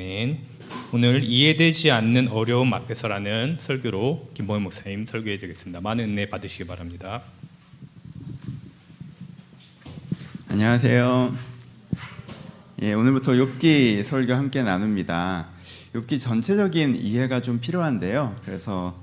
아멘. 오늘 이해되지 않는 어려움 앞에서라는 설교로 김범희 목사님 설교해 드리겠습니다. 많은 은혜 받으시기 바랍니다. 안녕하세요. 오늘부터 욥기 설교 함께 나눕니다. 욥기 전체적인 이해가 좀 필요한데요. 그래서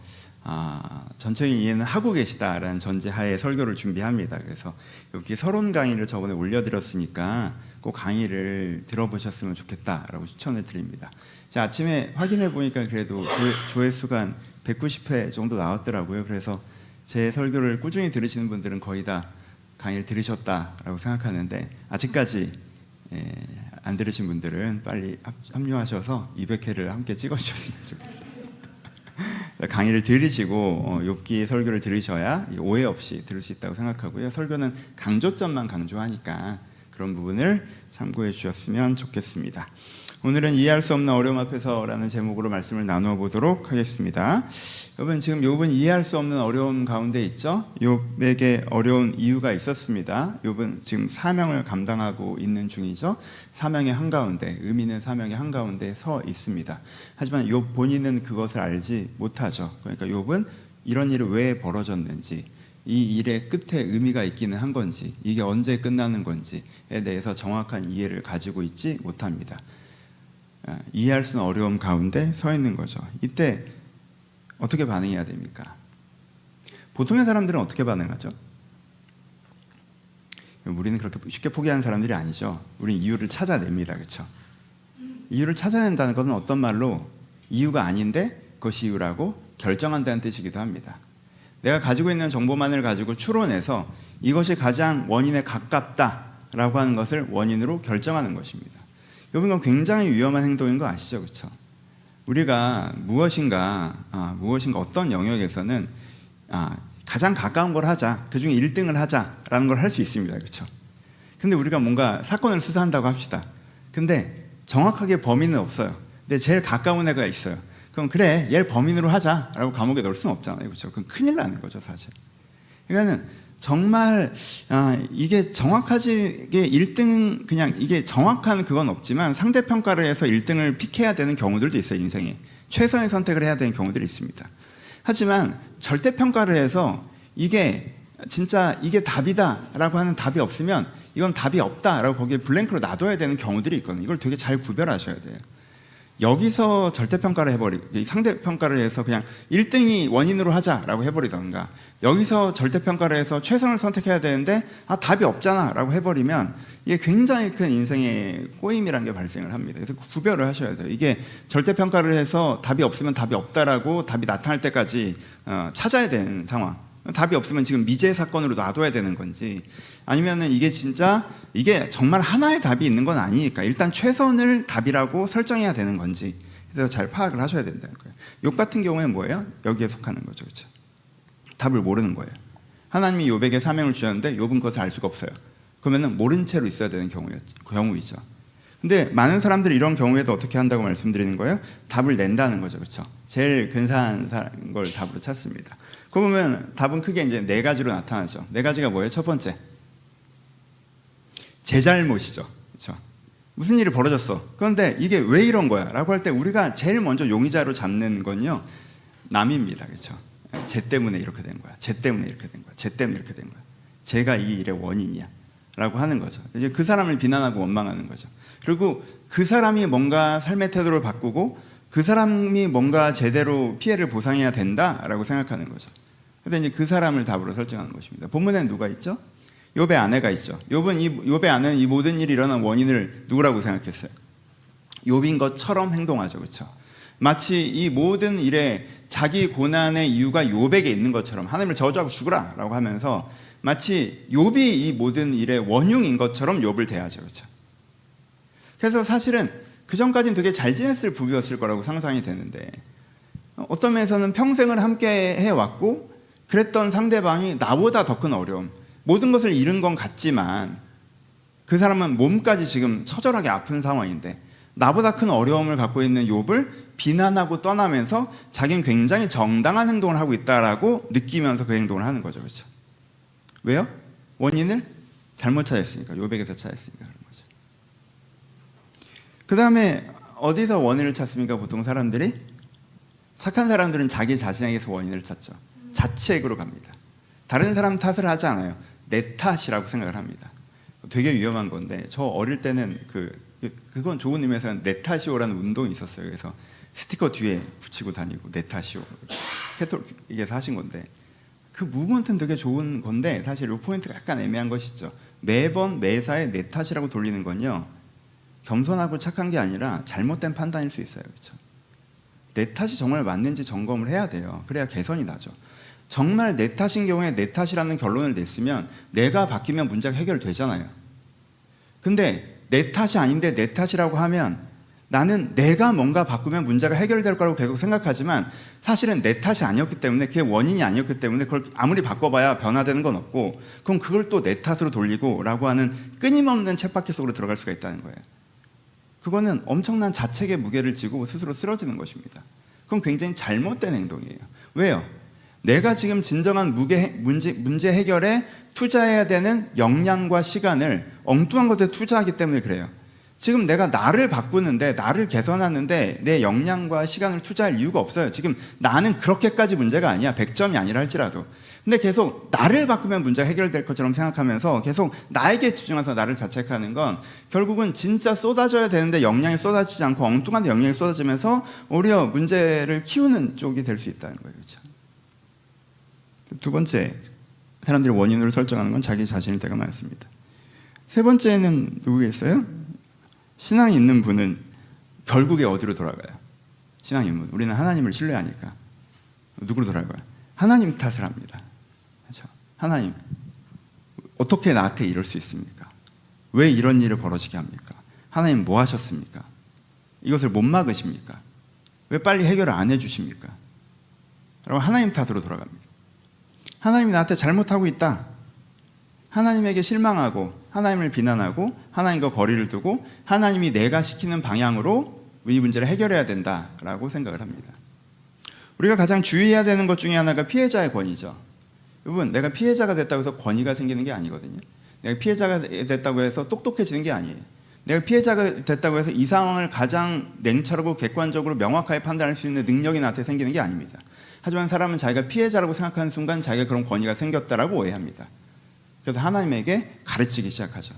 전체적인 이해는 하고 계시다라는 전제하에 설교를 준비합니다. 그래서 욥기 서론 강의를 저번에 올려드렸으니까 꼭 강의를 들어보셨으면 좋겠다라고 추천을 드립니다. 아침에 확인해 보니까 그래도 조회수가 한 190회 정도 나왔더라고요. 그래서 제 설교를 꾸준히 들으시는 분들은 거의 다 강의를 들으셨다라고 생각하는데, 아직까지 안 들으신 분들은 빨리 합류하셔서 200회를 함께 찍어주셨으면 좋겠어요. 강의를 들으시고 욥기 설교를 들으셔야 오해 없이 들을 수 있다고 생각하고요. 설교는 강조점만 강조하니까 그런 부분을 참고해 주셨으면 좋겠습니다. 오늘은 이해할 수 없는 어려움 앞에서라는 제목으로 말씀을 나누어 보도록 하겠습니다. 여러분, 지금 욥은 이해할 수 없는 어려움 가운데 있죠. 욥에게 어려운 이유가 있었습니다. 욥은 지금 사명을 감당하고 있는 중이죠. 사명의 한가운데, 의미 있는 사명의 한가운데 서 있습니다. 하지만 욥 본인은 그것을 알지 못하죠. 그러니까 욥은 이런 일이 왜 벌어졌는지, 이 일의 끝에 의미가 있기는 한 건지, 이게 언제 끝나는 건지에 대해서 정확한 이해를 가지고 있지 못합니다. 이해할 수 없는 어려움 가운데 서 있는 거죠. 이때 어떻게 반응해야 됩니까? 보통의 사람들은 어떻게 반응하죠? 우리는 그렇게 쉽게 포기하는 사람들이 아니죠. 우리는 이유를 찾아냅니다. 그렇죠? 이유를 찾아낸다는 것은 어떤 말로 이유가 아닌데 그것이 이유라고 결정한다는 뜻이기도 합니다. 내가 가지고 있는 정보만을 가지고 추론해서 이것이 가장 원인에 가깝다라고 하는 것을 원인으로 결정하는 것입니다. 이건 굉장히 위험한 행동인 거 아시죠? 그렇죠? 우리가 무엇인가 어떤 영역에서는 가장 가까운 걸 하자, 그중에 1등을 하자라는 걸 할 수 있습니다. 그렇죠? 근데 우리가 뭔가 사건을 수사한다고 합시다. 근데 정확하게 범인은 없어요. 근데 제일 가까운 애가 있어요. 그럼 그래, 얘를 범인으로 하자라고 감옥에 넣을 수는 없잖아요. 그렇죠? 그건 큰일 나는 거죠, 사실. 그러니까는 정말 이게 정확하지, 이게 1등, 그냥 이게 정확한 그건 없지만 상대평가를 해서 1등을 픽해야 되는 경우들도 있어요. 인생에 최선의 선택을 해야 되는 경우들이 있습니다. 하지만 절대평가를 해서 이게 진짜 이게 답이다 라고 하는 답이 없으면 이건 답이 없다 라고 거기에 블랭크로 놔둬야 되는 경우들이 있거든요. 이걸 되게 잘 구별하셔야 돼요. 여기서 절대평가를 해버리고 상대평가를 해서 그냥 1등이 원인으로 하자라고 해버리던가, 여기서 절대평가를 해서 최선을 선택해야 되는데 답이 없잖아 라고 해버리면 이게 굉장히 큰 인생의 꼬임이라는 게 발생을 합니다. 그래서 구별을 하셔야 돼요. 이게 절대평가를 해서 답이 없으면 답이 없다라고 답이 나타날 때까지 찾아야 되는 상황, 답이 없으면 지금 미제 사건으로 놔둬야 되는 건지, 아니면은 이게 정말 하나의 답이 있는 건 아니니까 일단 최선을 답이라고 설정해야 되는 건지, 그래서 잘 파악을 하셔야 된다는 거예요. 욥 같은 경우에는 뭐예요? 여기에 속하는 거죠. 그렇죠? 답을 모르는 거예요. 하나님이 욥에게 사명을 주셨는데 욥은 그것을 알 수가 없어요. 그러면은 모른 채로 있어야 되는 경우이죠. 근데 많은 사람들이 이런 경우에도 어떻게 한다고 말씀드리는 거예요? 답을 낸다는 거죠. 그렇죠? 제일 근사한 걸 답으로 찾습니다. 그러면 답은 크게 이제 4가지로 나타나죠. 4가지가 뭐예요? 첫 번째, 제 잘못이죠. 그렇죠? 무슨 일이 벌어졌어. 그런데 이게 왜 이런 거야? 라고 할 때 우리가 제일 먼저 용의자로 잡는 건요, 남입니다. 그렇죠? 쟤 때문에 이렇게 된 거야. 쟤 때문에 이렇게 된 거야. 쟤 때문에 이렇게 된 거야. 쟤가 이 일의 원인이야. 라고 하는 거죠. 이제 그 사람을 비난하고 원망하는 거죠. 그리고 그 사람이 뭔가 삶의 태도를 바꾸고 그 사람이 뭔가 제대로 피해를 보상해야 된다라고 생각하는 거죠. 그런데 이제 그 사람을 답으로 설정하는 것입니다. 본문에는 누가 있죠? 욥의 아내가 있죠. 욥의 아내는 이 모든 일이 일어난 원인을 누구라고 생각했어요? 욥인 것처럼 행동하죠. 그렇죠? 마치 이 모든 일에 자기 고난의 이유가 욥에게 있는 것처럼 하나님을 저주하고 죽으라 라고 하면서 마치 욥이 이 모든 일의 원흉인 것처럼 욥을 대하죠. 그렇죠? 그래서 사실은 그 전까지는 되게 잘 지냈을 부부였을 거라고 상상이 되는데, 어떤 면에서는 평생을 함께 해왔고 그랬던 상대방이 나보다 더 큰 어려움, 모든 것을 잃은 건 같지만 그 사람은 몸까지 지금 처절하게 아픈 상황인데 나보다 큰 어려움을 갖고 있는 욥을 비난하고 떠나면서 자기는 굉장히 정당한 행동을 하고 있다라고 느끼면서 그 행동을 하는 거죠. 그렇죠? 왜요? 원인을 잘못 찾았으니까, 욥에게서 찾았으니까 그런 거죠. 그 다음에 어디서 원인을 찾습니까? 보통 사람들이 착한 사람들은 자기 자신에게서 원인을 찾죠. 자책으로 갑니다. 다른 사람 탓을 하지 않아요. 내 탓이라고 생각을 합니다. 되게 위험한 건데 저 어릴 때는 그건 좋은 의미에서는 내 탓이오라는 운동이 있었어요. 그래서 스티커 뒤에 붙이고 다니고 내 탓이오 캐톨릭에서 하신 건데 그 무브먼트는 되게 좋은 건데 사실 이 포인트가 약간 애매한 것이 있죠. 매번 매사에 내 탓이라고 돌리는 건요 겸손하고 착한 게 아니라 잘못된 판단일 수 있어요. 그렇죠? 내 탓이 정말 맞는지 점검을 해야 돼요. 그래야 개선이 나죠. 정말 내 탓인 경우에 내 탓이라는 결론을 냈으면 내가 바뀌면 문제가 해결되잖아요. 근데 내 탓이 아닌데 내 탓이라고 하면 나는 내가 뭔가 바꾸면 문제가 해결될 거라고 계속 생각하지만 사실은 내 탓이 아니었기 때문에 그게 원인이 아니었기 때문에 그걸 아무리 바꿔봐야 변화되는 건 없고 그럼 그걸 또 내 탓으로 돌리고 라고 하는 끊임없는 쳇바퀴 속으로 들어갈 수가 있다는 거예요. 그거는 엄청난 자책의 무게를 지고 스스로 쓰러지는 것입니다. 그건 굉장히 잘못된 행동이에요. 왜요? 내가 지금 진정한 문제 해결에 투자해야 되는 역량과 시간을 엉뚱한 것에 투자하기 때문에 그래요. 지금 내가 나를 바꾸는데 나를 개선하는데 내 역량과 시간을 투자할 이유가 없어요. 지금 나는 그렇게까지 문제가 아니야. 100점이 아니라 할지라도. 근데 계속 나를 바꾸면 문제가 해결될 것처럼 생각하면서 계속 나에게 집중해서 나를 자책하는 건 결국은 진짜 쏟아져야 되는데 역량이 쏟아지지 않고 엉뚱한 데 역량이 쏟아지면서 오히려 문제를 키우는 쪽이 될 수 있다는 거예요. 그렇죠? 두 번째, 사람들이 원인으로 설정하는 건 자기 자신일 때가 많습니다. 세 번째는 누구겠어요? 신앙이 있는 분은 결국에 어디로 돌아가요? 신앙이 있는 분. 우리는 하나님을 신뢰하니까. 누구로 돌아가요? 하나님 탓을 합니다. 그렇죠? 하나님, 어떻게 나한테 이럴 수 있습니까? 왜 이런 일을 벌어지게 합니까? 하나님 뭐 하셨습니까? 이것을 못 막으십니까? 왜 빨리 해결을 안 해주십니까? 라고 하나님 탓으로 돌아갑니다. 하나님이 나한테 잘못하고 있다. 하나님에게 실망하고 하나님을 비난하고 하나님과 거리를 두고 하나님이 내가 시키는 방향으로 이 문제를 해결해야 된다라고 생각을 합니다. 우리가 가장 주의해야 되는 것 중에 하나가 피해자의 권위죠. 여러분, 내가 피해자가 됐다고 해서 권위가 생기는 게 아니거든요. 내가 피해자가 됐다고 해서 똑똑해지는 게 아니에요. 내가 피해자가 됐다고 해서 이 상황을 가장 냉철하고 객관적으로 명확하게 판단할 수 있는 능력이 나한테 생기는 게 아닙니다. 하지만 사람은 자기가 피해자라고 생각하는 순간 자기가 그런 권위가 생겼다라고 오해합니다. 그래서 하나님에게 가르치기 시작하죠.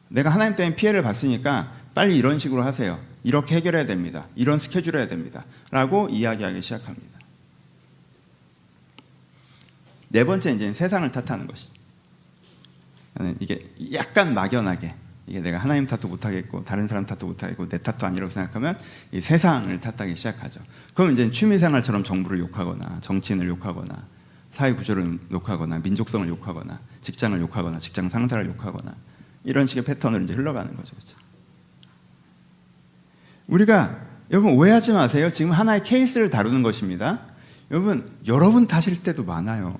내가 하나님 때문에 피해를 봤으니까 빨리 이런 식으로 하세요. 이렇게 해결해야 됩니다. 이런 스케줄 해야 됩니다. 라고 이야기하기 시작합니다. 네 번째, 이제 세상을 탓하는 것이죠. 이게 약간 막연하게 이게 내가 하나님 탓도 못하겠고 다른 사람 탓도 못하겠고 내 탓도 아니라고 생각하면 이 세상을 탓하기 시작하죠. 그럼 이제 취미생활처럼 정부를 욕하거나 정치인을 욕하거나 사회구조를 욕하거나 민족성을 욕하거나 직장을 욕하거나 직장 상사를 욕하거나 이런 식의 패턴으로 이제 흘러가는 거죠. 그렇죠? 우리가 여러분 오해하지 마세요. 지금 하나의 케이스를 다루는 것입니다. 여러분 탓일 때도 많아요.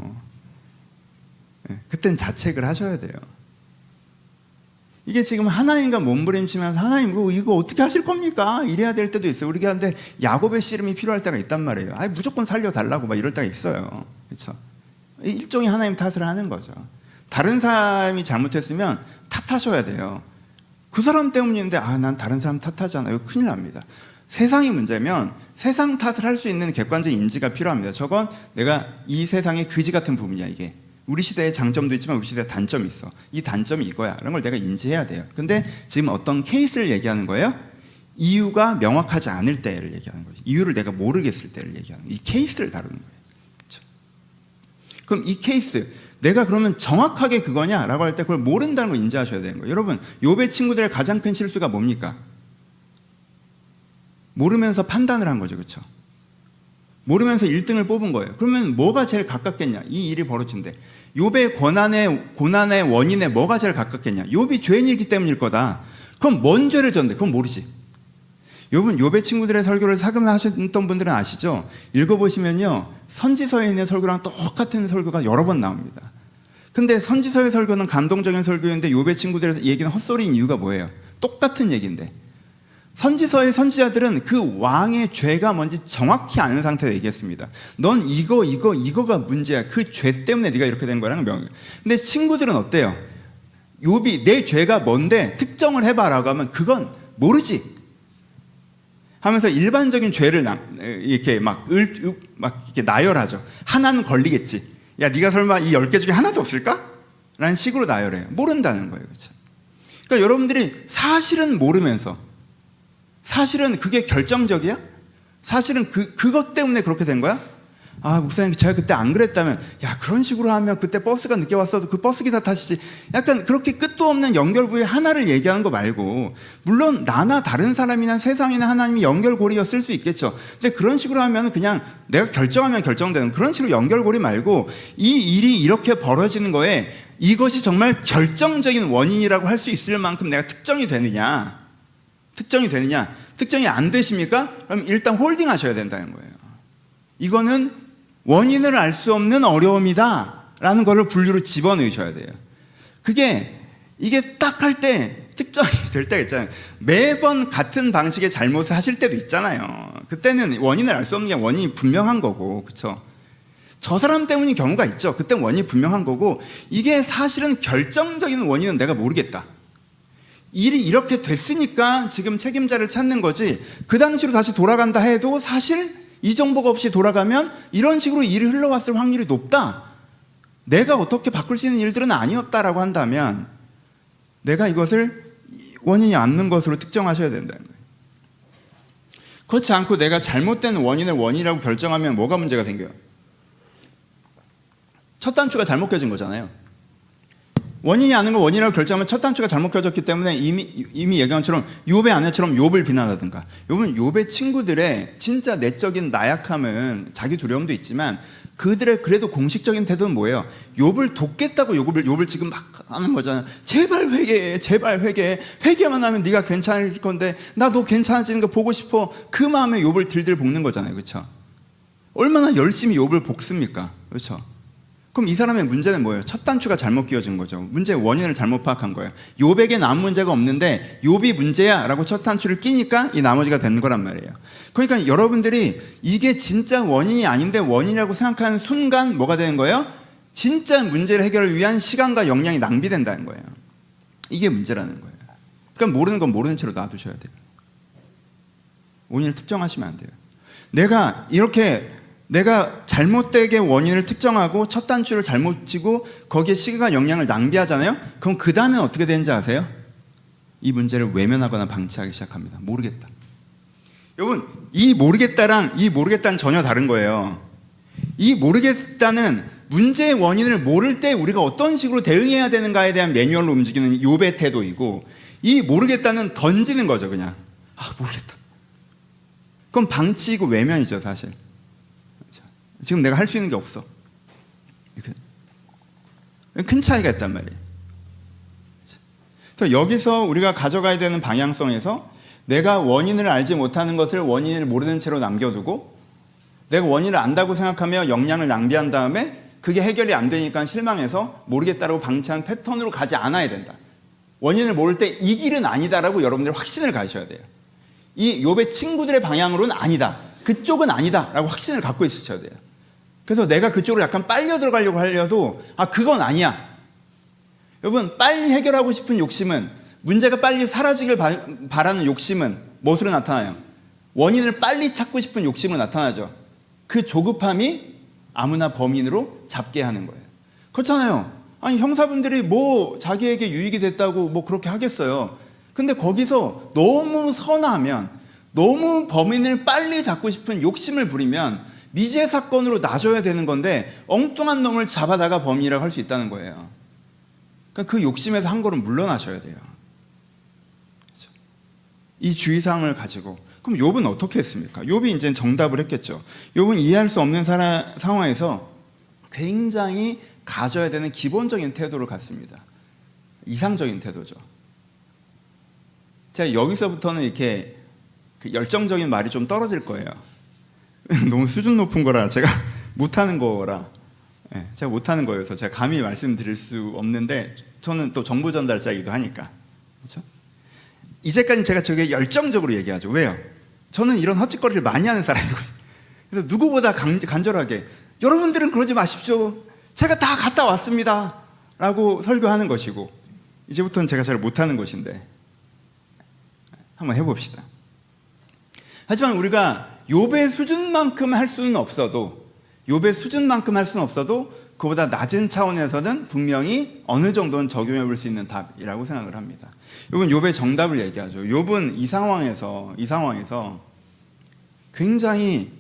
그땐 자책을 하셔야 돼요. 이게 지금 하나님과 몸부림치면서 하나님 이거 어떻게 하실 겁니까? 이래야 될 때도 있어요. 우리가 근데 야곱의 씨름이 필요할 때가 있단 말이에요. 무조건 살려달라고 막 이럴 때가 있어요. 그렇죠? 일종의 하나님 탓을 하는 거죠. 다른 사람이 잘못했으면 탓하셔야 돼요. 그 사람 때문인데 난 다른 사람 탓하잖아요. 큰일 납니다. 세상이 문제면 세상 탓을 할 수 있는 객관적인 인지가 필요합니다. 저건 내가 이 세상의 그지 같은 부분이야. 이게 우리 시대의 장점도 있지만 우리 시대의 단점이 있어. 이 단점이 이거야. 이런 걸 내가 인지해야 돼요. 근데 지금 어떤 케이스를 얘기하는 거예요? 이유가 명확하지 않을 때를 얘기하는 거예요. 이유를 내가 모르겠을 때를 얘기하는 거예요. 이 케이스를 다루는 거예요. 그렇죠? 그럼 이 케이스 내가 그러면 정확하게 그거냐라고 할 때 그걸 모른다는 걸 인지하셔야 되는 거예요. 여러분, 욥의 친구들의 가장 큰 실수가 뭡니까? 모르면서 판단을 한 거죠. 그렇죠? 모르면서 1등을 뽑은 거예요. 그러면 뭐가 제일 가깝겠냐? 이 일이 벌어진대. 욥의 고난의 원인에 뭐가 제일 가깝겠냐? 욥이 죄인이기 때문일 거다. 그럼 뭔 죄를 졌는데? 그건 모르지. 욥의 친구들의 설교를 사금하셨던 분들은 아시죠? 읽어보시면요, 선지서에 있는 설교랑 똑같은 설교가 여러 번 나옵니다. 근데 선지서의 설교는 감동적인 설교인데 욥의 친구들의 얘기는 헛소리인 이유가 뭐예요? 똑같은 얘기인데 선지서의 선지자들은 그 왕의 죄가 뭔지 정확히 아는 상태로 얘기했습니다. 넌 이거가 문제야. 그 죄 때문에 네가 이렇게 된 거라는 명예요. 근데 친구들은 어때요? 욥이 내 죄가 뭔데 특정을 해봐라고 하면 그건 모르지. 하면서 일반적인 죄를 이렇게 막 이렇게 나열하죠. 하나는 걸리겠지. 야, 네가 설마 이 10개 중에 하나도 없을까? 라는 식으로 나열해요. 모른다는 거예요. 그렇죠? 그러니까 여러분들이 사실은 모르면서, 사실은 그게 결정적이야? 사실은 그것 때문에 그렇게 된 거야? 아, 목사님, 제가 그때 안 그랬다면, 야, 그런 식으로 하면 그때 버스가 늦게 왔어도 그 버스 기사 탓이지. 약간 그렇게 끝도 없는 연결고리 하나를 얘기하는 거 말고, 물론 나나 다른 사람이나 세상이나 하나님이 연결고리였을 수 있겠죠. 근데 그런 식으로 하면 그냥 내가 결정하면 결정되는 그런 식으로 연결고리 말고, 이 일이 이렇게 벌어지는 거에 이것이 정말 결정적인 원인이라고 할 수 있을 만큼 내가 특정이 되느냐? 특정이 안 되십니까? 그럼 일단 홀딩 하셔야 된다는 거예요. 이거는 원인을 알 수 없는 어려움이다 라는 거를 분류로 집어넣으셔야 돼요. 이게 딱 할 때 특정이 될 때가 있잖아요. 매번 같은 방식의 잘못을 하실 때도 있잖아요. 그때는 원인을 알 수 없는 게 원인이 분명한 거고, 그렇죠? 저 사람 때문인 경우가 있죠. 그땐 원인이 분명한 거고, 이게 사실은 결정적인 원인은 내가 모르겠다. 일이 이렇게 됐으니까 지금 책임자를 찾는 거지, 그 당시로 다시 돌아간다 해도 사실 이 정보가 없이 돌아가면 이런 식으로 일이 흘러왔을 확률이 높다. 내가 어떻게 바꿀 수 있는 일들은 아니었다라고 한다면 내가 이것을 원인이 않는 것으로 특정하셔야 된다는 거예요. 그렇지 않고 내가 잘못된 원인을 원인이라고 결정하면 뭐가 문제가 생겨요? 첫 단추가 잘못 껴진 거잖아요. 원인이 아닌 걸 원인이라고 결정하면 첫 단추가 잘못 껴졌기 때문에 이미 얘기한 것처럼 욥의 아내처럼 욥을 비난하든가. 욥의 친구들의 진짜 내적인 나약함은 자기 두려움도 있지만 그들의 그래도 공식적인 태도는 뭐예요? 욥을 돕겠다고 욥을 지금 막 하는 거잖아요. 제발 회개해, 제발 회개해. 회개만 하면 네가 괜찮을 건데 나 너 괜찮아지는 거 보고 싶어. 그 마음에 욥을 들들 볶는 거잖아요. 그렇죠? 얼마나 열심히 욥을 볶습니까? 그렇죠? 그럼 이 사람의 문제는 뭐예요? 첫 단추가 잘못 끼워진 거죠. 문제의 원인을 잘못 파악한 거예요. 욥에겐 아무 문제가 없는데 욥이 문제야 라고 첫 단추를 끼니까 이 나머지가 되는 거란 말이에요. 그러니까 여러분들이 이게 진짜 원인이 아닌데 원인이라고 생각하는 순간 뭐가 되는 거예요? 진짜 문제를 해결을 위한 시간과 역량이 낭비된다는 거예요. 이게 문제라는 거예요. 그러니까 모르는 건 모르는 채로 놔두셔야 돼요. 원인을 특정하시면 안 돼요. 내가 잘못되게 원인을 특정하고 첫 단추를 잘못 치고 거기에 시간과 역량을 낭비하잖아요. 그럼 그 다음에 어떻게 되는지 아세요? 이 문제를 외면하거나 방치하기 시작합니다. 모르겠다. 여러분, 이 모르겠다랑 이 모르겠다는 전혀 다른 거예요. 이 모르겠다는 문제의 원인을 모를 때 우리가 어떤 식으로 대응해야 되는가에 대한 매뉴얼로 움직이는 욥의 태도이고, 이 모르겠다는 던지는 거죠. 그냥 모르겠다. 그건 방치이고 외면이죠. 사실 지금 내가 할 수 있는 게 없어. 큰 차이가 있단 말이에요. 그래서 여기서 우리가 가져가야 되는 방향성에서 내가 원인을 알지 못하는 것을 원인을 모르는 채로 남겨두고, 내가 원인을 안다고 생각하며 역량을 낭비한 다음에 그게 해결이 안 되니까 실망해서 모르겠다라고 방치한 패턴으로 가지 않아야 된다. 원인을 모를 때 이 길은 아니다라고 여러분들 확신을 가지셔야 돼요. 이 욥의 친구들의 방향으로는 아니다, 그쪽은 아니다라고 확신을 갖고 있으셔야 돼요. 그래서 내가 그쪽으로 약간 빨려 들어가려고 하려도 그건 아니야. 여러분, 빨리 해결하고 싶은 욕심은, 문제가 빨리 사라지길 바라는 욕심은 무엇으로 나타나요? 원인을 빨리 찾고 싶은 욕심으로 나타나죠. 그 조급함이 아무나 범인으로 잡게 하는 거예요. 그렇잖아요. 형사분들이 뭐 자기에게 유익이 됐다고 뭐 그렇게 하겠어요. 근데 거기서 너무 선하면, 너무 범인을 빨리 잡고 싶은 욕심을 부리면 미제 사건으로 놔줘야 되는 건데 엉뚱한 놈을 잡아다가 범인이라고 할 수 있다는 거예요. 그러니까 그 욕심에서 한 걸음 물러나셔야 돼요. 그렇죠? 이 주의사항을 가지고. 그럼 욥은 어떻게 했습니까? 욥이 이제 정답을 했겠죠. 욥은 이해할 수 없는 상황에서 굉장히 가져야 되는 기본적인 태도를 갖습니다. 이상적인 태도죠. 제가 여기서부터는 이렇게 열정적인 말이 좀 떨어질 거예요. 너무 수준 높은 거라, 제가 못하는 거라, 제가 못하는 거여서 제가 감히 말씀드릴 수 없는데, 저는 또 정보 전달자이기도 하니까. 그렇죠? 이제까지 제가 저게 열정적으로 얘기하죠. 왜요? 저는 이런 헛짓거리를 많이 하는 사람이거든요. 그래서 누구보다 간절하게, 여러분들은 그러지 마십시오, 제가 다 갔다 왔습니다 라고 설교하는 것이고, 이제부터는 제가 잘 못하는 것인데 한번 해봅시다. 하지만 우리가 욥의 수준만큼 할 수는 없어도 그보다 낮은 차원에서는 분명히 어느 정도는 적용해 볼 수 있는 답이라고 생각을 합니다. 욥은 욥의 정답을 얘기하죠. 욥은 이 상황에서 굉장히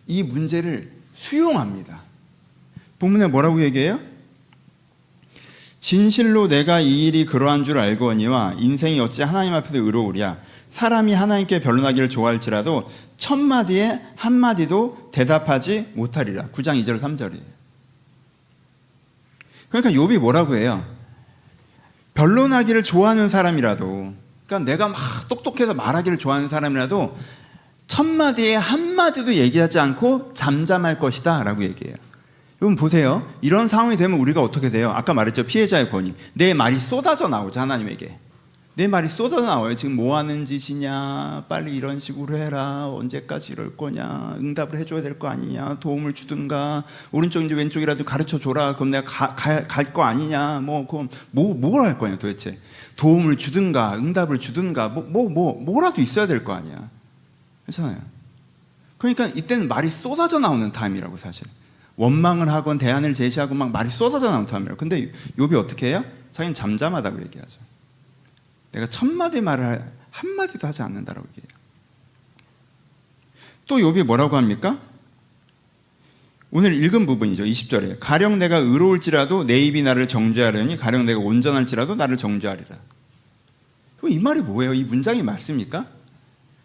이 문제를 수용합니다. 본문에 뭐라고 얘기해요? 진실로 내가 이 일이 그러한 줄 알거니와 인생이 어찌 하나님 앞에서 의로우랴. 사람이 하나님께 변론하기를 좋아할지라도 천마디에 한마디도 대답하지 못하리라. 9장 2절 3절이에요. 그러니까 욥이 뭐라고 해요? 변론하기를 좋아하는 사람이라도, 그러니까 내가 막 똑똑해서 말하기를 좋아하는 사람이라도 천마디에 한마디도 얘기하지 않고 잠잠할 것이다 라고 얘기해요. 여러분 보세요. 이런 상황이 되면 우리가 어떻게 돼요? 아까 말했죠. 피해자의 권위. 내 말이 쏟아져 나오죠. 하나님에게. 내 말이 쏟아져 나와요. 지금 뭐 하는 짓이냐, 빨리 이런 식으로 해라, 언제까지 이럴 거냐, 응답을 해줘야 될 거 아니냐, 도움을 주든가, 오른쪽인지 왼쪽이라도 가르쳐 줘라, 그럼 내가 갈 거 아니냐, 뭘 할 거냐 도대체. 도움을 주든가 응답을 주든가 뭐라도 있어야 될 거 아니야. 괜찮아요. 그러니까 이때는 말이 쏟아져 나오는 타임이라고. 사실 원망을 하건 대안을 제시하고 막 말이 쏟아져 나오는 타임이라고. 근데 욥이 어떻게 해요? 자기는 잠잠하다고 얘기하죠. 내가 천마디 말을 한마디도 하지 않는다라고 얘기해요. 또 욥이 뭐라고 합니까? 오늘 읽은 부분이죠. 20절에 가령 내가 의로울지라도 내 입이 나를 정죄하려니 가령 내가 온전할지라도 나를 정죄하리라. 이 말이 뭐예요? 이 문장이 맞습니까?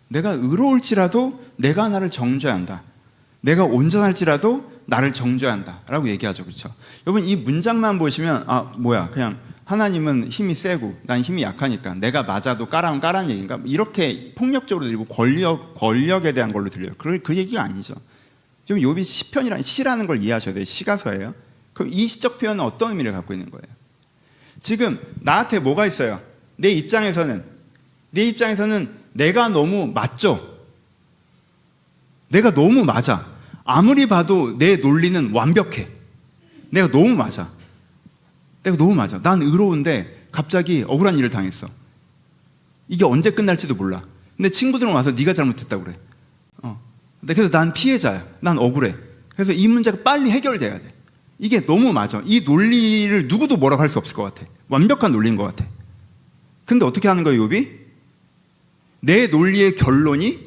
내가 의로울지라도 내가 나를 정죄한다. 내가 온전할지라도 나를 정죄한다 라고 얘기하죠. 그렇죠? 여러분 이 문장만 보시면 그냥 하나님은 힘이 세고 난 힘이 약하니까 내가 맞아도 까라면 까라는 얘기인가? 이렇게 폭력적으로 들리고 권력에 대한 걸로 들려요. 그 얘기가 아니죠. 지금 욥이 시편이라는 시라는 걸 이해하셔야 돼요. 시가서예요. 그럼 이 시적 표현은 어떤 의미를 갖고 있는 거예요? 지금 나한테 뭐가 있어요? 내 입장에서는 내가 너무 맞죠? 내가 너무 맞아. 아무리 봐도 내 논리는 완벽해. 내가 너무 맞아. 난 의로운데 갑자기 억울한 일을 당했어. 이게 언제 끝날지도 몰라. 근데 친구들은 와서 네가 잘못했다고 그래. 그래서 난 피해자야. 난 억울해. 그래서 이 문제가 빨리 해결돼야 돼. 이게 너무 맞아. 이 논리를 누구도 뭐라고 할 수 없을 것 같아. 완벽한 논리인 것 같아. 근데 어떻게 하는 거예요, 욥이? 내 논리의 결론이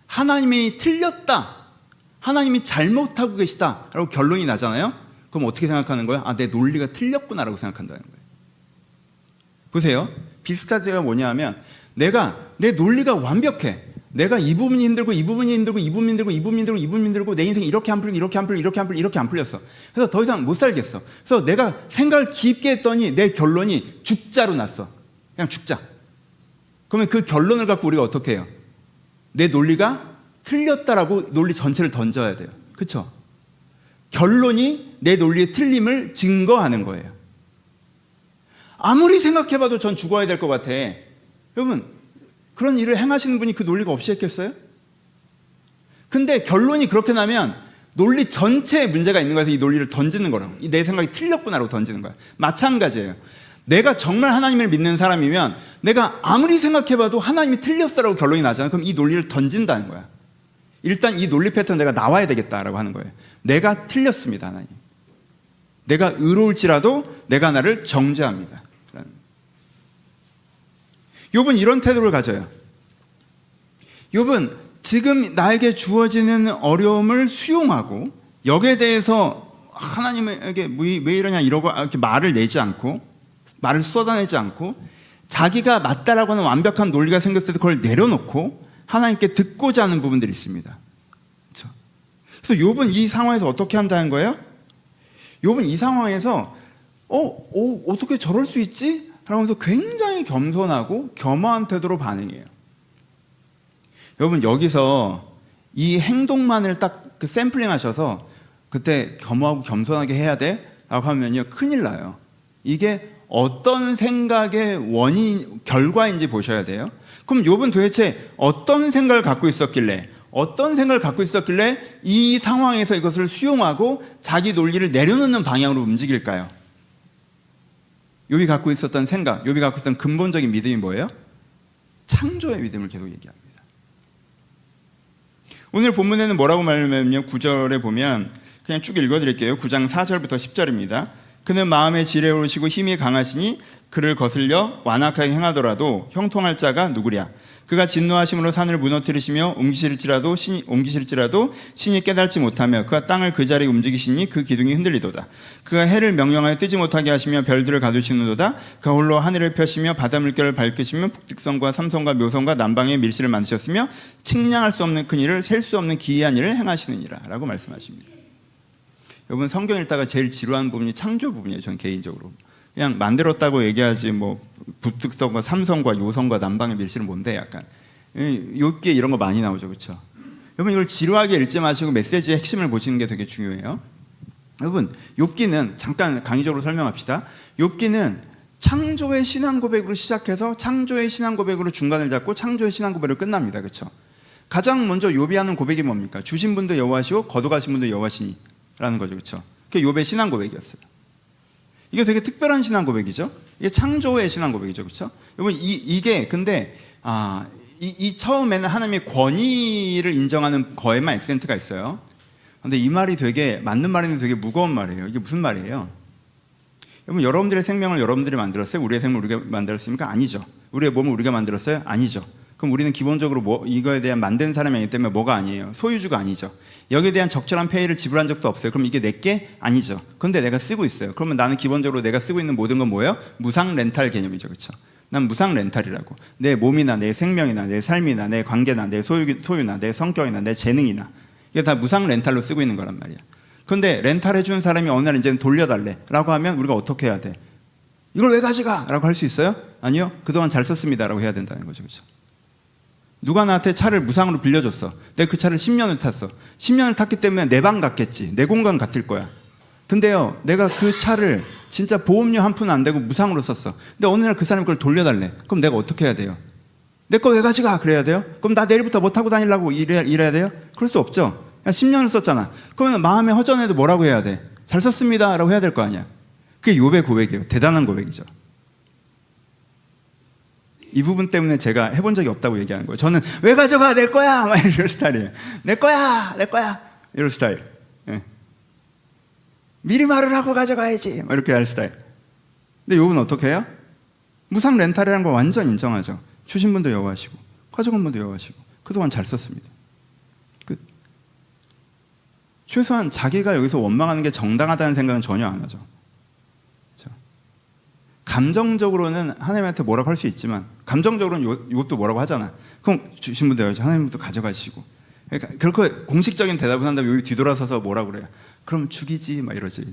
하나님이 틀렸다, 하나님이 잘못하고 계시다 라고 결론이 나잖아요. 그럼 어떻게 생각하는 거야? 내 논리가 틀렸구나 라고 생각한다는 거예요. 보세요. 비슷한 데가 뭐냐 하면 내 논리가 완벽해. 내가 이 부분이 힘들고 이 부분이 힘들고 이 부분이 힘들고 이 부분이 힘들고 이 부분이 힘들고 내 인생이 이렇게 안 풀리고 이렇게 안 풀리고 이렇게 안 풀리고 이렇게 안 풀렸어. 그래서 더 이상 못 살겠어. 그래서 내가 생각을 깊게 했더니 내 결론이 죽자로 났어. 그냥 죽자. 그러면 그 결론을 갖고 우리가 어떻게 해요? 내 논리가 틀렸다라고 논리 전체를 던져야 돼요. 그렇죠? 결론이 내 논리의 틀림을 증거하는 거예요. 아무리 생각해봐도 전 죽어야 될 것 같아. 여러분 그런 일을 행하시는 분이 그 논리가 없이 했겠어요? 근데 결론이 그렇게 나면 논리 전체에 문제가 있는 거에서 이 논리를 던지는 거라고. 내 생각이 틀렸구나라고 던지는 거야. 마찬가지예요. 내가 정말 하나님을 믿는 사람이면 내가 아무리 생각해봐도 하나님이 틀렸어라고 결론이 나잖아. 그럼 이 논리를 던진다는 거야. 일단 이 논리 패턴 내가 나와야 되겠다라고 하는 거예요. 내가 틀렸습니다, 하나님. 내가 의로울지라도 내가 나를 정죄합니다. 욥은 이런 태도를 가져요. 욥은 지금 나에게 주어지는 어려움을 수용하고 여기에 대해서 하나님에게 왜 이러냐 이러고 이렇게 말을 내지 않고 말을 쏟아내지 않고 자기가 맞다라고 하는 완벽한 논리가 생겼을 때 그걸 내려놓고 하나님께 듣고자 하는 부분들이 있습니다. 그렇죠? 그래서 욥은 이 상황에서 어떻게 한다는 거예요? 욥은 이 상황에서 어떻게 저럴 수 있지? 하면서 굉장히 겸손하고 겸허한 태도로 반응해요. 여러분 여기서 이 행동만을 딱 그 샘플링 하셔서 그때 겸허하고 겸손하게 해야 돼? 라고 하면요 큰일 나요. 이게 어떤 생각의 결과인지 보셔야 돼요. 그럼 욥은 도대체 어떤 생각을 갖고 있었길래 이 상황에서 이것을 수용하고 자기 논리를 내려놓는 방향으로 움직일까요? 욥이 갖고 있었던 생각, 욥이 갖고 있었던 근본적인 믿음이 뭐예요? 창조의 믿음을 계속 얘기합니다. 오늘 본문에는 뭐라고 말하냐면요. 9절에 보면 그냥 쭉 읽어드릴게요. 9장 4절부터 10절입니다. 그는 마음에 지혜로우시고 힘이 강하시니 그를 거슬려 완악하게 행하더라도 형통할 자가 누구랴. 그가 진노하심으로 산을 무너뜨리시며 옮기실지라도 신이 깨달지 못하며 그가 땅을 그 자리에 움직이시니 그 기둥이 흔들리도다. 그가 해를 명령하여 뜨지 못하게 하시며 별들을 가두시는도다. 그가 홀로 하늘을 펴시며 바다 물결을 밝히시며 북극성과 삼성과 묘성과 남방의 밀실을 만드셨으며 측량할 수 없는 큰 일을 셀 수 없는 기이한 일을 행하시느니라 라고 말씀하십니다. 여러분, 성경 읽다가 제일 지루한 부분이 창조 부분이에요. 저는 개인적으로 그냥 만들었다고 얘기하지 뭐 북극성과 삼성과 요성과 남방의 밀실은 뭔데, 약간 욥기에 이런 거 많이 나오죠, 그렇죠? 여러분, 이걸 지루하게 읽지 마시고 메시지의 핵심을 보시는 게 되게 중요해요. 여러분, 욥기는 잠깐 강의적으로 설명합시다. 욥기는 창조의 신앙 고백으로 시작해서 창조의 신앙 고백으로 중간을 잡고 창조의 신앙 고백으로 끝납니다, 그렇죠? 가장 먼저 욥이 하는 고백이 뭡니까? 주신 분도 여호와시고 거두가신 분도 여호와시니라는 거죠, 그렇죠? 그게 욥의 신앙 고백이었어요. 이게 되게 특별한 신앙 고백이죠. 이게 창조의 신앙 고백이죠, 그렇죠? 여러분, 이게 근데 이 처음에는 하나님의 권위를 인정하는 거에만 액센트가 있어요. 근데 이 말이 되게 맞는 말인데 되게 무거운 말이에요. 이게 무슨 말이에요? 여러분, 여러분들의 생명을 여러분들이 만들었어요? 우리의 생명을 우리가 만들었습니까? 아니죠. 우리의 몸을 우리가 만들었어요? 아니죠. 그럼 우리는 기본적으로 이거에 대한 만든 사람이 아니기 때문에 뭐가 아니에요? 소유주가 아니죠. 여기에 대한 적절한 페이를 지불한 적도 없어요. 그럼 이게 내게 아니죠. 그런데 내가 쓰고 있어요. 그러면 나는 기본적으로 내가 쓰고 있는 모든 건 뭐예요? 무상 렌탈 개념이죠, 그렇죠? 난 무상 렌탈이라고. 내 몸이나 내 생명이나 내 삶이나 내 관계나 내 소유나 내 성격이나 내 재능이나 이게 다 무상 렌탈로 쓰고 있는 거란 말이야. 그런데 렌탈해 준 사람이 어느 날 이제는 돌려달래라고 하면 우리가 어떻게 해야 돼? 이걸 왜 가져가?라고 할 수 있어요? 아니요. 그동안 잘 썼습니다라고 해야 된다는 거죠, 그렇죠? 누가 나한테 차를 무상으로 빌려줬어. 내가 그 차를 10년을 탔어. 10년을 탔기 때문에 내 방 같겠지. 내 공간 같을 거야. 근데요, 내가 그 차를 진짜 보험료 한 푼 안 되고 무상으로 썼어. 근데 어느 날 그 사람이 그걸 돌려달래. 그럼 내가 어떻게 해야 돼요? 내 거 왜 가져가? 그래야 돼요? 그럼 나 내일부터 뭐 타고 다니려고 이래야 돼요? 그럴 수 없죠. 10년을 썼잖아. 그러면 마음에 허전해도 뭐라고 해야 돼? 잘 썼습니다 라고 해야 될 거 아니야. 그게 욥의 고백이에요. 대단한 고백이죠. 이 부분 때문에 제가 해본 적이 없다고 얘기하는 거예요. 저는 왜 가져가? 내 거야! 막 이런 스타일이에요. 내 거야! 이런 스타일. 예. 미리 말을 하고 가져가야지! 막 이렇게 할 스타일. 근데 욥은 어떻게 해요? 무상 렌탈이라는 걸 완전 인정하죠. 주신 분도 여호와시고 가져간 분도 여호와시고 그동안 잘 썼습니다. 끝. 최소한 자기가 여기서 원망하는 게 정당하다는 생각은 전혀 안 하죠. 감정적으로는 하나님한테 뭐라고 할 수 있지만 감정적으로는 욥도 뭐라고 하잖아. 그럼 주신 분들 하나님부터 가져가시고. 그러니까 그렇게 공식적인 대답을 한다면 욥이 뒤돌아서서 뭐라고 그래요? 그럼 죽이지 막 이러지.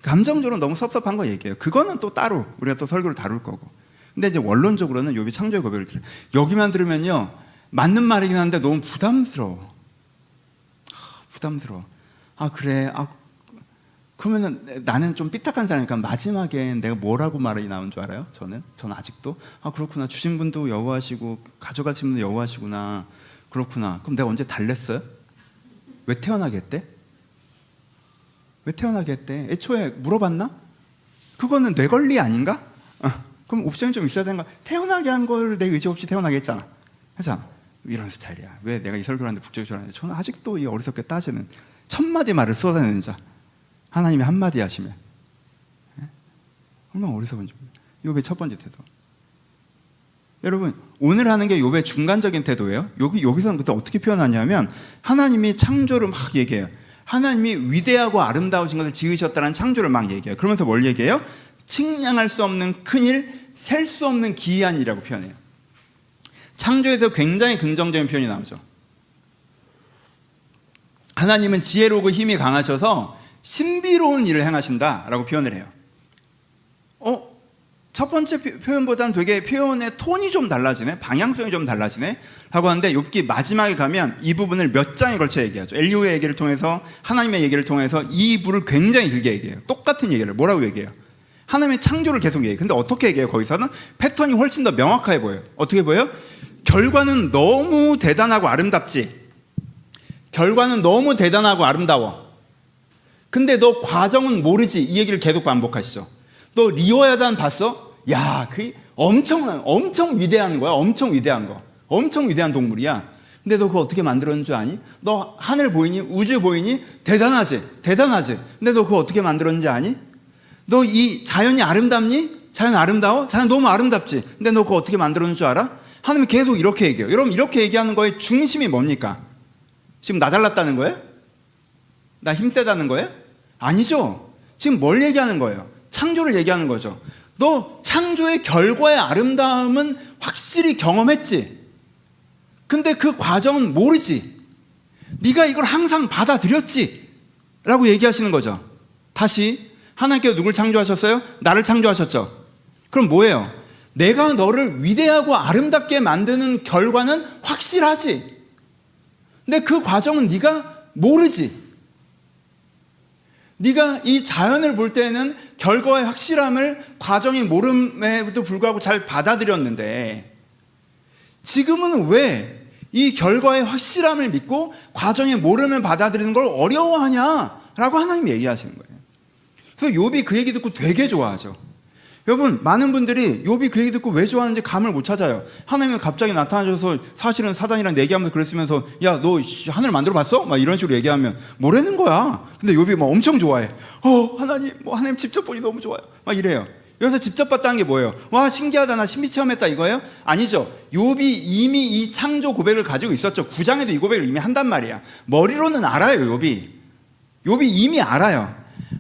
감정적으로 너무 섭섭한 거 얘기해요. 그거는 또 따로 우리가 또 설교를 다룰 거고. 근데 이제 원론적으로는 욥이 창조의 고백을 들어요. 여기만 들으면요, 맞는 말이긴 한데 너무 부담스러워. 아 그래. 그러면은 나는 좀 삐딱한 사람이니까 마지막에 내가 뭐라고 말이 나온 줄 알아요? 저는 아직도 그렇구나. 주신 분도 여호와시고 가져가신 분도 여호와시구나. 그렇구나. 그럼 내가 언제 달랬어요? 왜 태어나게 했대? 애초에 물어봤나? 그거는 뇌 권리 아닌가? 그럼 옵션이 좀 있어야 되는 거야. 태어나게 한 걸 내 의지 없이 태어나게 했잖아. 이런 스타일이야. 왜 내가 이 설교를 하는데 북적이줄 아는데 저는 아직도 이 어리석게 따지는 천마디 말을 쏟아내는 자. 하나님이 한마디 하시면 얼마나 어리석은지. 욥의 첫 번째 태도. 여러분, 오늘 하는 게 욥의 중간적인 태도예요. 여기서는 그때 어떻게 표현하냐면 하나님이 창조를 막 얘기해요. 하나님이 위대하고 아름다우신 것을 지으셨다는 창조를 막 얘기해요. 그러면서 뭘 얘기해요? 측량할 수 없는 큰일, 셀 수 없는 기이한 일이라고 표현해요. 창조에서 굉장히 긍정적인 표현이 나오죠. 하나님은 지혜로우고 힘이 강하셔서 신비로운 일을 행하신다라고 표현을 해요. 첫 번째 표현보다는 되게 표현의 톤이 좀 달라지네, 방향성이 좀 달라지네 하고 하는데 욥기 마지막에 가면 이 부분을 몇 장에 걸쳐 얘기하죠. 엘리후의 얘기를 통해서, 하나님의 얘기를 통해서 이 부를 굉장히 길게 얘기해요. 똑같은 얘기를 뭐라고 얘기해요? 하나님의 창조를 계속 얘기해요. 근데 어떻게 얘기해요? 거기서는 패턴이 훨씬 더 명확하게 보여요. 어떻게 보여요? 결과는 너무 대단하고 아름답지. 결과는 너무 대단하고 아름다워. 근데 너 과정은 모르지. 이 얘기를 계속 반복하시죠. 너 리오야단 봤어? 야, 그게 엄청 위대한 거야. 엄청 위대한 동물이야. 근데 너 그거 어떻게 만들었는 줄 아니? 너 하늘 보이니? 우주 보이니? 대단하지? 대단하지? 근데 너 그거 어떻게 만들었는지 아니? 너 이 자연이 아름답니? 자연 아름다워? 자연 너무 아름답지? 근데 너 그거 어떻게 만들었는 줄 알아? 하나님은 계속 이렇게 얘기해요. 여러분, 이렇게 얘기하는 거의 중심이 뭡니까? 지금 나 잘났다는 거예요? 나 힘세다는 거예요? 아니죠. 지금 뭘 얘기하는 거예요? 창조를 얘기하는 거죠. 너 창조의 결과의 아름다움은 확실히 경험했지? 근데 그 과정은 모르지. 네가 이걸 항상 받아들였지? 라고 얘기하시는 거죠. 다시, 하나님께서 누굴 창조하셨어요? 나를 창조하셨죠. 그럼 뭐예요? 내가 너를 위대하고 아름답게 만드는 결과는 확실하지. 근데 그 과정은 네가 모르지. 네가 이 자연을 볼 때는 결과의 확실함을 과정이 모름에도 불구하고 잘 받아들였는데, 지금은 왜 이 결과의 확실함을 믿고 과정의 모름을 받아들이는 걸 어려워하냐라고 하나님이 얘기하시는 거예요. 그래서 욥이 그 얘기 듣고 되게 좋아하죠. 여러분, 많은 분들이 욥이 그 얘기 듣고 왜 좋아하는지 감을 못 찾아요. 하나님이 갑자기 나타나셔서 사실은 사단이랑 얘기하면서 그랬으면서, 야, 너 하늘 만들어 봤어? 막 이런 식으로 얘기하면 뭐라는 거야. 근데 욥이 막 엄청 좋아해. 하나님, 하나님 직접 보니 너무 좋아요. 막 이래요. 여기서 직접 봤다는 게 뭐예요? 와, 신기하다, 나 신비 체험했다, 이거예요? 아니죠. 욥이 이미 이 창조 고백을 가지고 있었죠. 9장에도 이 고백을 이미 한단 말이야. 머리로는 알아요, 욥이 이미 알아요.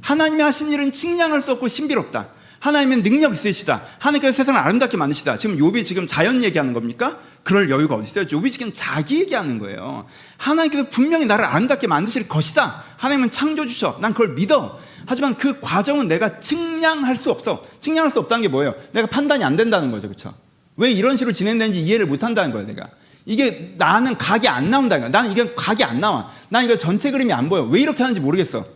하나님이 하신 일은 칭량할 수 없고 신비롭다. 하나님은 능력 있으시다. 하나님께서 세상을 아름답게 만드시다. 지금 욥이 지금 자연 얘기하는 겁니까? 그럴 여유가 어디 있어요? 욥이 지금 자기 얘기하는 거예요. 하나님께서 분명히 나를 아름답게 만드실 것이다. 하나님은 창조주셔. 난 그걸 믿어. 하지만 그 과정은 내가 측량할 수 없어. 측량할 수 없다는 게 뭐예요? 내가 판단이 안 된다는 거죠. 그렇죠? 왜 이런 식으로 진행되는지 이해를 못 한다는 거예요. 내가 이게 나는 각이 안 나온다는 거야. 나는 이게 각이 안 나와. 난 이거 전체 그림이 안 보여. 왜 이렇게 하는지 모르겠어.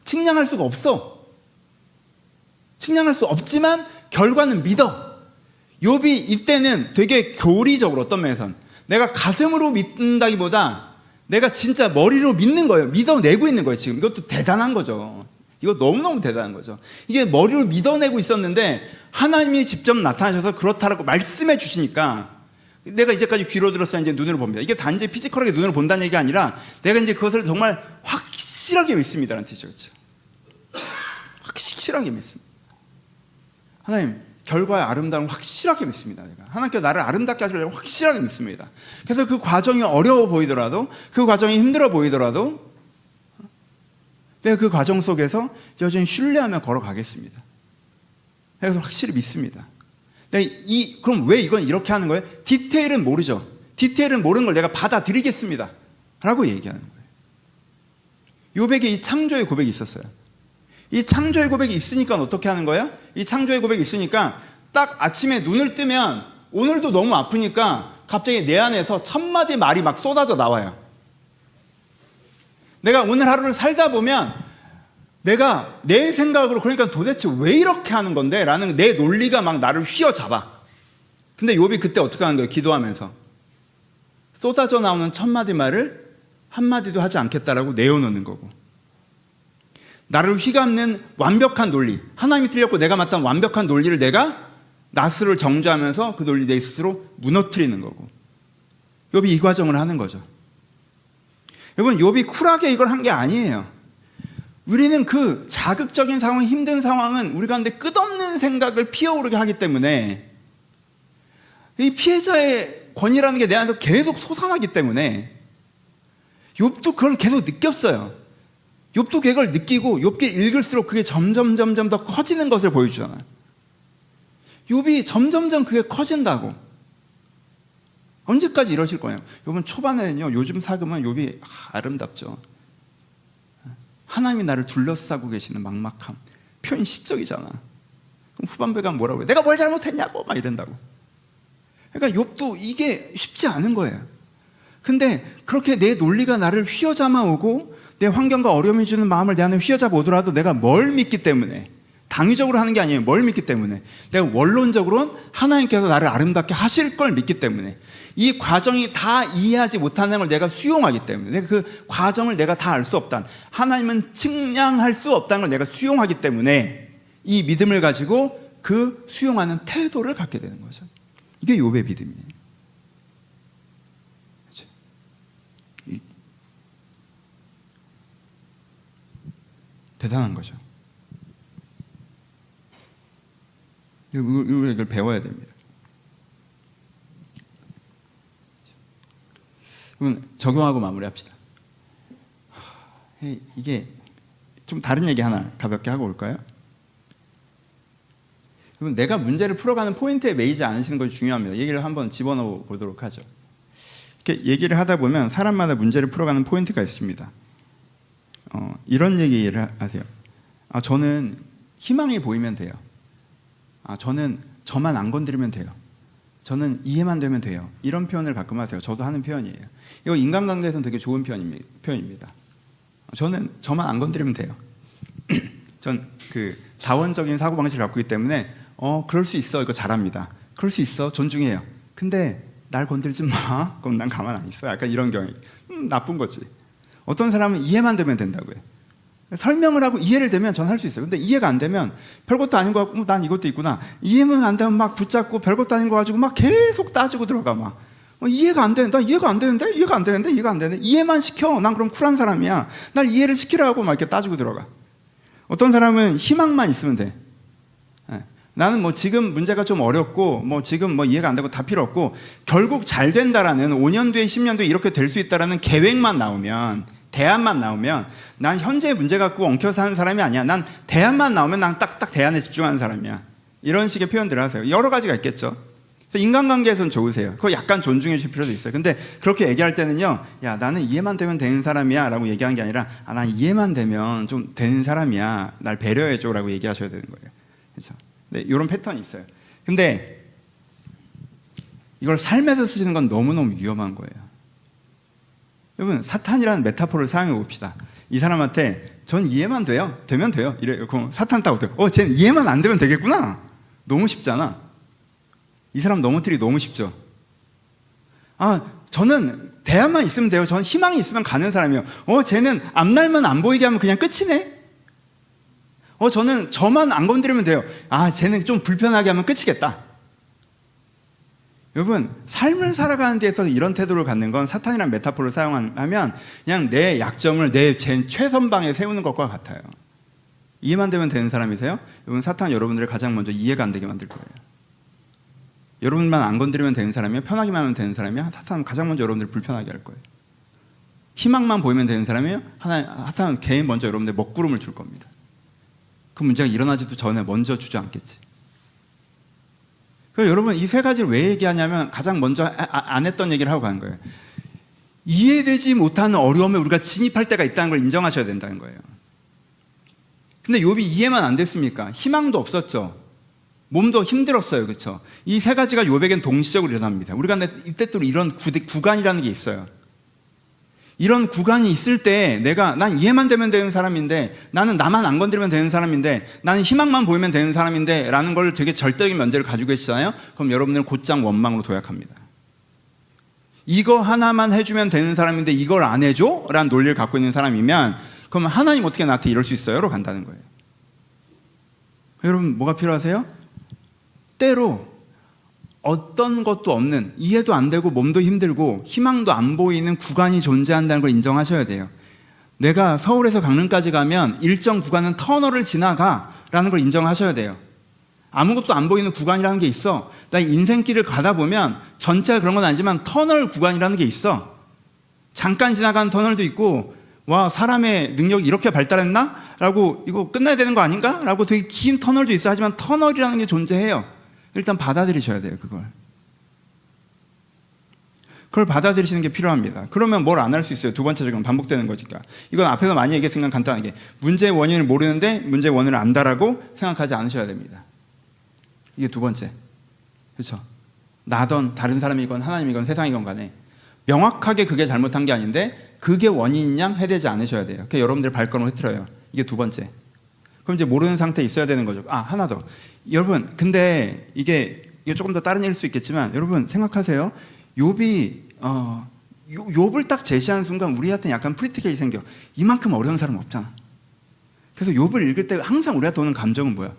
측량할 수가 없어. 측량할 수 없지만 결과는 믿어. 욥이 이때는 되게 교리적으로, 어떤 면에선 내가 가슴으로 믿는다기보다 내가 진짜 머리로 믿는 거예요. 믿어내고 있는 거예요. 지금 이것도 대단한 거죠. 이거 너무너무 대단한 거죠. 이게 머리로 믿어내고 있었는데 하나님이 직접 나타나셔서 그렇다라고 말씀해 주시니까 내가 이제까지 귀로 들었어야 이제 눈으로 봅니다. 이게 단지 피지컬하게 눈으로 본다는 얘기가 아니라 내가 이제 그것을 정말 확실하게 믿습니다라는 뜻이죠. 그렇죠? 확실하게 믿습니다. 하나님, 결과의 아름다움을 확실하게 믿습니다. 내가 하나님께서 나를 아름답게 하시려고 확실하게 믿습니다. 그래서 그 과정이 어려워 보이더라도, 그 과정이 힘들어 보이더라도 내가 그 과정 속에서 여전히 신뢰하며 걸어가겠습니다. 그래서 확실히 믿습니다. 그럼 왜 이건 이렇게 하는 거예요? 디테일은 모르죠. 디테일은 모르는 걸 내가 받아들이겠습니다 라고 얘기하는 거예요. 욥에게 이 창조의 고백이 있었어요. 이 창조의 고백이 있으니까 어떻게 하는 거예요? 이 창조의 고백이 있으니까 딱 아침에 눈을 뜨면 오늘도 너무 아프니까 갑자기 내 안에서 1000마디 말이 막 쏟아져 나와요. 내가 오늘 하루를 살다 보면 내가 내 생각으로, 그러니까 도대체 왜 이렇게 하는 건데? 라는 내 논리가 막 나를 휘어잡아. 근데 욥이 그때 어떻게 하는 거예요? 기도하면서 쏟아져 나오는 1000마디 말을 한마디도 하지 않겠다라고 내어놓는 거고, 나를 휘감는 완벽한 논리, 하나님이 틀렸고 내가 맡은 완벽한 논리를 내가 나스를 정죄하면서 그 논리 내 스스로 무너뜨리는 거고, 욥이 이 과정을 하는 거죠. 여러분, 욥이 쿨하게 이걸 한 게 아니에요. 우리는 그 자극적인 상황, 힘든 상황은 우리 가운데 끝없는 생각을 피어오르게 하기 때문에, 이 피해자의 권위라는 게 내 안에서 계속 솟아나기 때문에 욥도 그걸 계속 느꼈어요. 욥도 그걸 느끼고 욥기 읽을수록 그게 점점 더 커지는 것을 보여주잖아요. 욥이 점점 그게 커진다고. 언제까지 이러실 거예요? 여러분, 초반에는요, 요즘 사금은 욥이 아름답죠. 하나님이 나를 둘러싸고 계시는 막막함, 표현이 시적이잖아. 그럼 후반부가 뭐라고 해요? 내가 뭘 잘못했냐고 막 이런다고. 그러니까 욥도 이게 쉽지 않은 거예요. 근데 그렇게 내 논리가 나를 휘어잡아 오고 내 환경과 어려움이 주는 마음을 내 안에 휘어잡아 오더라도 내가 뭘 믿기 때문에, 당위적으로 하는 게 아니에요. 뭘 믿기 때문에, 내가 원론적으로는 하나님께서 나를 아름답게 하실 걸 믿기 때문에, 이 과정이 다 이해하지 못하는 걸 내가 수용하기 때문에, 내가 그 과정을 내가 다 알 수 없다는, 하나님은 측량할 수 없다는 걸 내가 수용하기 때문에 이 믿음을 가지고 그 수용하는 태도를 갖게 되는 거죠. 이게 욥의 믿음이에요. 대단한 거죠. 우리가 이걸 배워야 됩니다. 그럼 적용하고 마무리합시다. 이게 좀 다른 얘기 하나 가볍게 하고 올까요? 그럼 내가 문제를 풀어가는 포인트에 매이지 않으시는 것이 중요합니다. 얘기를 한번 집어넣어 보도록 하죠. 이렇게 얘기를 하다 보면 사람마다 문제를 풀어가는 포인트가 있습니다. 이런 얘기를 하세요. 저는 희망이 보이면 돼요. 저는 저만 안 건드리면 돼요. 저는 이해만 되면 돼요. 이런 표현을 가끔 하세요. 저도 하는 표현이에요. 이거 인간관계에서는 되게 좋은 표현입니다. 저는 저만 안 건드리면 돼요. 전 그 자원적인 사고방식을 갖고 있기 때문에 그럴 수 있어. 이거 잘합니다. 그럴 수 있어. 존중해요. 근데 날 건들지 마. 그럼 난 가만 안 있어. 약간 이런 경우. 나쁜 거지. 어떤 사람은 이해만 되면 된다고요. 설명을 하고 이해를 되면 전 할 수 있어요. 근데 이해가 안 되면 별것도 아닌 거 같고 난 이것도 있구나. 이해만 안 되면 막 붙잡고 별것도 아닌 거 가지고 막 계속 따지고 들어가 막. 이해가 안 돼. 나 이해가 안 되는데? 이해가 안 되는데? 이해가 안 되는데? 이해만 시켜. 난 그럼 쿨한 사람이야. 날 이해를 시키라고 막 이렇게 따지고 들어가. 어떤 사람은 희망만 있으면 돼. 나는 뭐 지금 문제가 좀 어렵고 뭐 지금 뭐 이해가 안 되고 다 필요 없고 결국 잘 된다라는 5년 뒤에 10년 뒤에 이렇게 될 수 있다라는 계획만 나오면 대안만 나오면 난 현재 문제 갖고 엉켜서 하는 사람이 아니야. 난 대안만 나오면 난 딱딱 대안에 집중하는 사람이야. 이런 식의 표현들을 하세요. 여러 가지가 있겠죠. 그래서 인간관계에서는 좋으세요. 그거 약간 존중해 주실 필요도 있어요. 근데 그렇게 얘기할 때는요, 야, 나는 이해만 되면 되는 사람이야 라고 얘기한 게 아니라, 난 이해만 되면 좀 되는 사람이야. 날 배려해 줘 라고 얘기하셔야 되는 거예요. 그렇죠? 네, 이런 패턴이 있어요. 근데 이걸 삶에서 쓰시는 건 너무너무 위험한 거예요. 여러분, 사탄이라는 메타포를 사용해 봅시다. 이 사람한테 전 이해만 돼요. 되면 돼요. 이래요. 그럼 사탄 따고 쟤는 이해만 안 되면 되겠구나. 너무 쉽잖아. 이 사람 넘어뜨리기 너무 쉽죠. 저는 대안만 있으면 돼요. 저는 희망이 있으면 가는 사람이에요. 쟤는 앞날만 안 보이게 하면 그냥 끝이네. 저는 저만 안 건드리면 돼요. 쟤는 좀 불편하게 하면 끝이겠다. 여러분, 삶을 살아가는 데에서 이런 태도를 갖는 건 사탄이라는 메타포를 사용하면 그냥 내 약점을 내 최선방에 세우는 것과 같아요. 이해만 되면 되는 사람이세요? 여러분, 사탄 여러분들을 가장 먼저 이해가 안 되게 만들 거예요. 여러분만 안 건드리면 되는 사람이야, 편하게만 하면 되는 사람이야, 사탄은 가장 먼저 여러분들을 불편하게 할 거예요. 희망만 보이면 되는 사람이에요, 사탄은 개인 먼저 여러분들 먹구름을 줄 겁니다. 그 문제가 일어나지도 전에 먼저 주저앉겠지. 그래서 여러분, 이 세 가지를 왜 얘기하냐면 가장 먼저 안 했던 얘기를 하고 가는 거예요. 이해되지 못하는 어려움에 우리가 진입할 때가 있다는 걸 인정하셔야 된다는 거예요. 근데 욥이 이해만 안 됐습니까? 희망도 없었죠. 몸도 힘들었어요. 그렇죠? 이 세 가지가 욥에겐 동시적으로 일어납니다. 우리가 이때도 이런 구간이라는 게 있어요. 이런 구간이 있을 때 난 이해만 되면 되는 사람인데, 나는 나만 안 건드리면 되는 사람인데, 나는 희망만 보이면 되는 사람인데 라는 걸 되게 절대적인 면제를 가지고 계시잖아요. 그럼 여러분들은 곧장 원망으로 도약합니다. 이거 하나만 해주면 되는 사람인데 이걸 안 해줘? 라는 논리를 갖고 있는 사람이면, 그럼 하나님 어떻게 나한테 이럴 수 있어요? 로 간다는 거예요. 여러분, 뭐가 필요하세요? 때로 어떤 것도 없는, 이해도 안 되고 몸도 힘들고 희망도 안 보이는 구간이 존재한다는 걸 인정하셔야 돼요. 내가 서울에서 강릉까지 가면 일정 구간은 터널을 지나가라는 걸 인정하셔야 돼요. 아무것도 안 보이는 구간이라는 게 있어. 나 인생길을 가다 보면 전체가 그런 건 아니지만 터널 구간이라는 게 있어. 잠깐 지나가는 터널도 있고, 와, 사람의 능력이 이렇게 발달했나? 라고, 이거 끝나야 되는 거 아닌가? 라고 되게 긴 터널도 있어. 하지만 터널이라는 게 존재해요. 일단 받아들이셔야 돼요. 그걸 받아들이시는 게 필요합니다. 그러면 뭘 안 할 수 있어요. 두 번째 적용 반복되는 거니까. 이건 앞에서 많이 얘기했으니까 간단하게, 문제의 원인을 모르는데 문제의 원인을 안다라고 생각하지 않으셔야 됩니다. 이게 두 번째. 그렇죠? 나든 다른 사람이건 하나님이건 세상이건 간에 명확하게 그게 잘못한 게 아닌데 그게 원인인 양 해대지 않으셔야 돼요. 그러니까 여러분들 발걸음을 흐트러요. 이게 두 번째. 그럼 이제 모르는 상태에 있어야 되는 거죠. 하나 더. 여러분, 근데 이게 조금 더 다른 얘기일 수 있겠지만, 여러분 생각하세요. 욥을 딱 제시하는 순간 우리한테는 약간 프리티케이 생겨. 이만큼 어려운 사람 없잖아. 그래서 욥을 읽을 때 항상 우리한테 오는 감정은 뭐야?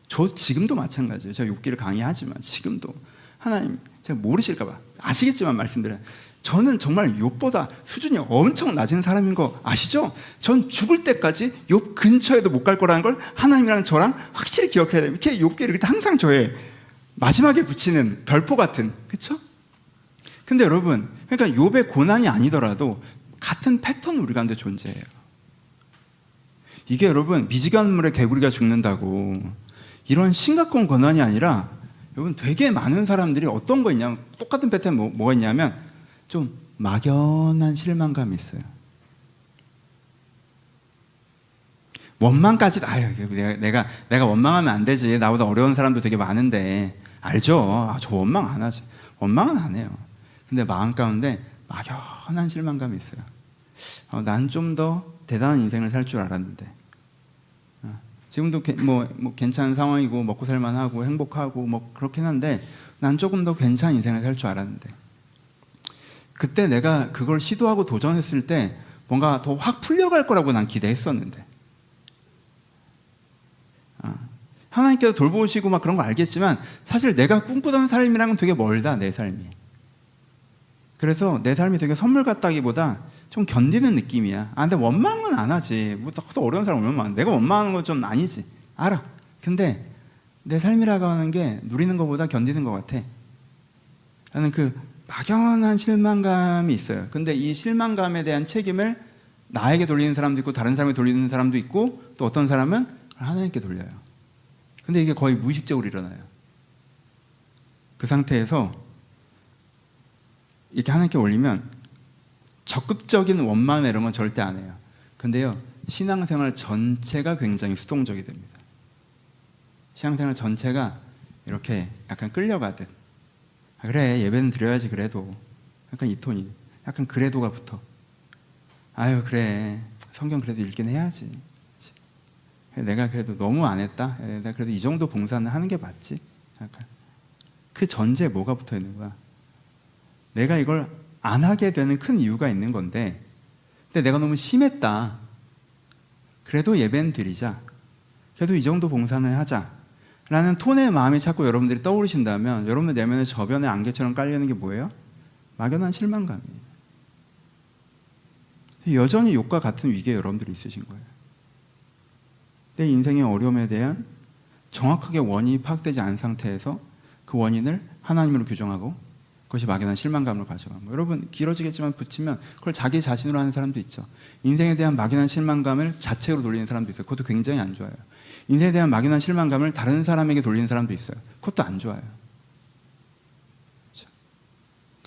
저 지금도 마찬가지예요. 제가 욥기를 강의하지만 지금도 하나님, 제가 모르실까 봐 아시겠지만 말씀드려요. 저는 정말 욥보다 수준이 엄청 낮은 사람인 거 아시죠? 전 죽을 때까지 욥 근처에도 못 갈 거라는 걸 하나님이랑 저랑 확실히 기억해야 돼요. 이렇게 욥기를 이렇게 항상 저의 마지막에 붙이는 별표 같은, 그렇죠? 근데 여러분, 그러니까 욥의 고난이 아니더라도 같은 패턴은 우리 가운데 존재해요. 이게 여러분, 미지근한 물에 개구리가 죽는다고 이런 심각한 고난이 아니라, 여러분, 되게 많은 사람들이 어떤 거 있냐, 똑같은 패턴 뭐가 있냐면 좀 막연한 실망감이 있어요. 원망까지도, 내가 원망하면 안 되지, 나보다 어려운 사람도 되게 많은데, 알죠? 저 원망 안 하지. 원망은 안 해요. 근데 마음 가운데 막연한 실망감이 있어요. 난 좀 더 대단한 인생을 살 줄 알았는데, 지금도 뭐 괜찮은 상황이고 먹고 살만하고 행복하고 뭐 그렇긴 한데, 난 조금 더 괜찮은 인생을 살 줄 알았는데, 그때 내가 그걸 시도하고 도전했을 때 뭔가 더 확 풀려갈 거라고 난 기대했었는데, 하나님께서 돌보시고 막 그런 거 알겠지만 사실 내가 꿈꾸던 삶이랑은 되게 멀다, 내 삶이. 그래서 내 삶이 되게 선물 같다기보다 좀 견디는 느낌이야. 근데 원망은 안 하지. 뭐 더 어려운 사람 원망. 내가 원망하는 건 좀 아니지. 알아. 근데 내 삶이라고 하는 게 누리는 것보다 견디는 것 같아. 나는 그 막연한 실망감이 있어요. 근데 이 실망감에 대한 책임을 나에게 돌리는 사람도 있고 다른 사람에게 돌리는 사람도 있고, 또 어떤 사람은 하나님께 돌려요. 근데 이게 거의 무의식적으로 일어나요. 그 상태에서 이렇게 하나님께 올리면 적극적인 원망 이런 건 절대 안 해요. 근데요, 신앙생활 전체가 굉장히 수동적이 됩니다. 신앙생활 전체가 이렇게 약간 끌려가듯, 그래 예배는 드려야지 그래도, 약간 이 톤이, 약간 그래도가 붙어. 그래 성경 그래도 읽긴 해야지, 내가 그래도 너무 안 했다, 내가 그래도 이 정도 봉사는 하는 게 맞지. 약간 그 전제에 뭐가 붙어 있는 거야? 내가 이걸 안 하게 되는 큰 이유가 있는 건데, 근데 내가 너무 심했다, 그래도 예배는 드리자, 그래도 이 정도 봉사는 하자 라는 톤의 마음이 자꾸 여러분들이 떠오르신다면, 여러분들 내면에 저변에 안개처럼 깔리는 게 뭐예요? 막연한 실망감이에요. 여전히 욥과 같은 위기에 여러분들이 있으신 거예요. 내 인생의 어려움에 대한 정확하게 원인이 파악되지 않은 상태에서 그 원인을 하나님으로 규정하고 그것이 막연한 실망감으로 가져가고, 여러분 길어지겠지만 붙이면 그걸 자기 자신으로 하는 사람도 있죠. 인생에 대한 막연한 실망감을 자책으로 돌리는 사람도 있어요. 그것도 굉장히 안 좋아요. 인생에 대한 막연한 실망감을 다른 사람에게 돌리는 사람도 있어요. 그것도 안 좋아요.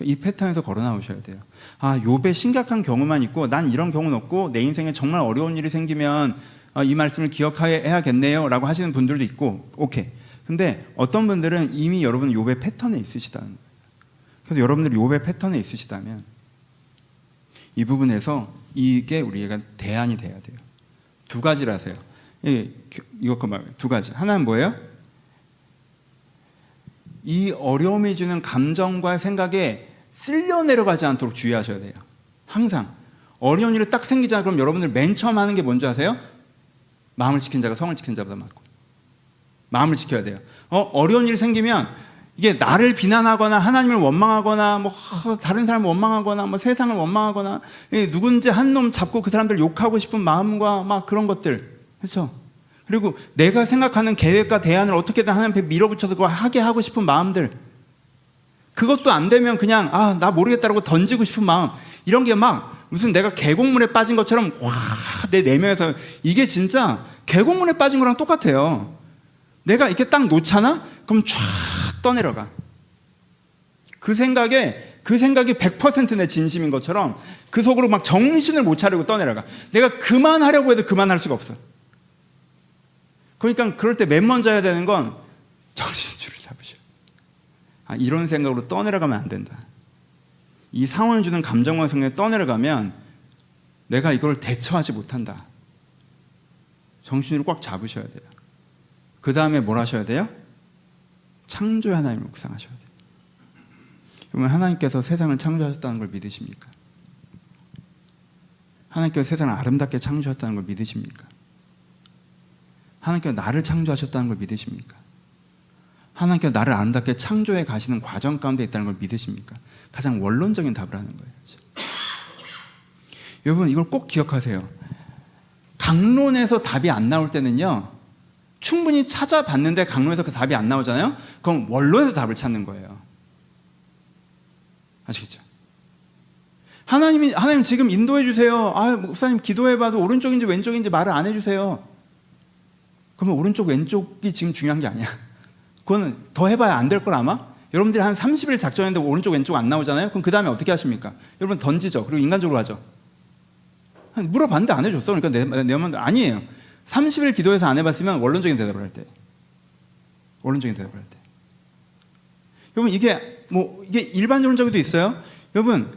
이 패턴에서 걸어 나오셔야 돼요. 욥의 심각한 경우만 있고 난 이런 경우는 없고, 내 인생에 정말 어려운 일이 생기면 이 말씀을 기억해야겠네요 라고 하시는 분들도 있고, 오케이. 근데 어떤 분들은 이미 여러분 욥의 패턴에 있으시다는 거예요. 그래서 여러분들이 욥의 패턴에 있으시다면 이 부분에서 이게 우리가 대안이 돼야 돼요. 두 가지를 하세요. 이것과 말고 두 가지. 하나는 뭐예요? 이 어려움이 주는 감정과 생각에 쓸려 내려가지 않도록 주의하셔야 돼요. 항상 어려운 일이 딱 생기잖아요. 그럼 여러분들 맨 처음 하는 게 뭔지 아세요? 마음을 지킨 자가 성을 지킨 자보다 많고, 마음을 지켜야 돼요. 어려운 일이 생기면 이게 나를 비난하거나 하나님을 원망하거나 뭐 다른 사람을 원망하거나 뭐 세상을 원망하거나 누군지 한 놈 잡고 그 사람들 욕하고 싶은 마음과 막 그런 것들, 그렇죠? 그리고 내가 생각하는 계획과 대안을 어떻게든 하나님 앞에 밀어붙여서 그거 하게 하고 싶은 마음들, 그것도 안 되면 그냥 나 모르겠다라고 던지고 싶은 마음, 이런 게 막 무슨 내가 계곡물에 빠진 것처럼 내 내면에서, 이게 진짜 계곡물에 빠진 거랑 똑같아요. 내가 이렇게 딱 놓잖아? 그럼 쫙 떠내려가. 그 생각이 100% 내 진심인 것처럼 그 속으로 막 정신을 못 차리고 떠내려가. 내가 그만하려고 해도 그만할 수가 없어. 그러니까 그럴 때 맨 먼저 해야 되는 건 정신줄을 잡으셔. 이런 생각으로 떠내려가면 안 된다. 이 상황을 주는 감정과 생각에 떠내려가면 내가 이걸 대처하지 못한다. 정신줄을 꽉 잡으셔야 돼요. 그 다음에 뭘 하셔야 돼요? 창조의 하나님을 묵상하셔야 돼요. 그러면 하나님께서 세상을 창조하셨다는 걸 믿으십니까? 하나님께서 세상을 아름답게 창조하셨다는 걸 믿으십니까? 하나님께서 나를 창조하셨다는 걸 믿으십니까? 하나님께서 나를 아름답게 창조해 가시는 과정 가운데 있다는 걸 믿으십니까? 가장 원론적인 답을 하는 거예요. 여러분 이걸 꼭 기억하세요. 강론에서 답이 안 나올 때는요, 충분히 찾아봤는데 강론에서 그 답이 안 나오잖아요. 그럼 원론에서 답을 찾는 거예요. 아시겠죠? 하나님 지금 인도해 주세요. 목사님 기도해봐도 오른쪽인지 왼쪽인지 말을 안 해주세요. 그러면 오른쪽 왼쪽이 지금 중요한 게 아니야. 그거는 더 해봐야 안 될 걸 아마? 여러분들이 한 30일 작정했는데 오른쪽 왼쪽 안 나오잖아요. 그럼 그 다음에 어떻게 하십니까? 여러분 던지죠. 그리고 인간적으로 하죠. 물어봤는데 안 해줬어. 그러니까 내 맘대로 아니에요. 30일 기도해서 안 해봤으면 원론적인 대답을 할 때. 원론적인 대답을 할 때. 여러분 이게 일반적으로도 있어요. 여러분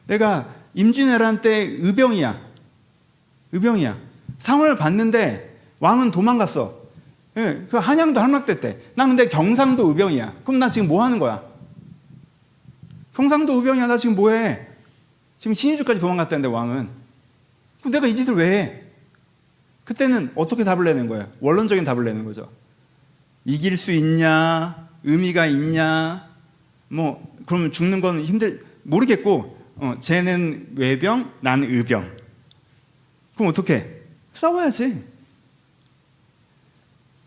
내가 임진왜란 때 의병이야. 상을 봤는데 왕은 도망갔어. 예, 그 한양도 함락됐대. 나 근데 경상도 의병이야. 그럼 나 지금 뭐 하는 거야? 경상도 의병이야. 나 지금 뭐 해? 지금 신의주까지 도망갔다는데 왕은. 그럼 내가 이 짓을 왜 해? 그때는 어떻게 답을 내는 거예요? 원론적인 답을 내는 거죠. 이길 수 있냐? 의미가 있냐? 그러면 죽는 건 모르겠고, 쟤는 외병, 나는 의병. 그럼 어떻게? 싸워야지.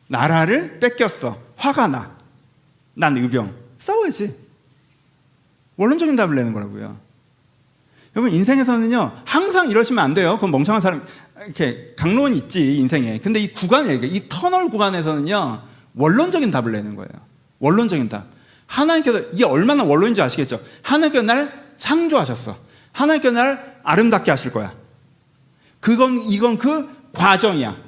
나라를 뺏겼어. 화가 나. 난 의병. 싸워야지. 원론적인 답을 내는 거라고요. 여러분 인생에서는요 항상 이러시면 안 돼요. 그건 멍청한 사람 이렇게 강론이 있지 인생에. 근데 이 이 터널 구간에서는요 원론적인 답을 내는 거예요. 원론적인 답. 하나님께서 이게 얼마나 원론인지 아시겠죠? 하나님께서 날 창조하셨어. 하나님께서 날 아름답게 하실 거야. 이건 그 과정이야.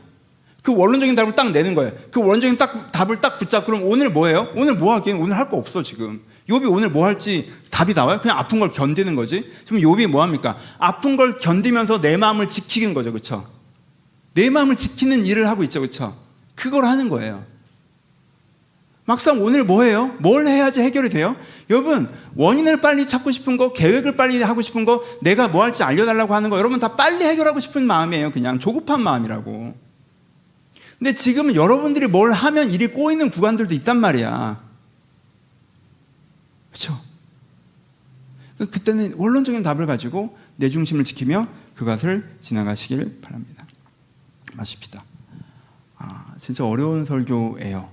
그 원론적인 답을 딱 내는 거예요. 그 원론적인 답을 딱 붙잡고 그럼 오늘 뭐예요? 오늘 뭐 하긴 오늘 할 거 없어 지금. 욥이 오늘 뭐 할지 답이 나와요? 그냥 아픈 걸 견디는 거지. 지금 욥이 뭐 합니까? 아픈 걸 견디면서 내 마음을 지키는 거죠. 그렇죠? 내 마음을 지키는 일을 하고 있죠. 그렇죠? 그걸 하는 거예요. 막상 오늘 뭐 해요? 뭘 해야지 해결이 돼요? 여러분 원인을 빨리 찾고 싶은 거, 계획을 빨리 하고 싶은 거, 내가 뭐 할지 알려달라고 하는 거 여러분 다 빨리 해결하고 싶은 마음이에요. 그냥 조급한 마음이라고. 근데 지금은 여러분들이 뭘 하면 일이 꼬이는 구간들도 있단 말이야. 그렇죠? 그때는 원론적인 답을 가지고 내 중심을 지키며 그것을 지나가시길 바랍니다. 마십시다. 진짜 어려운 설교예요.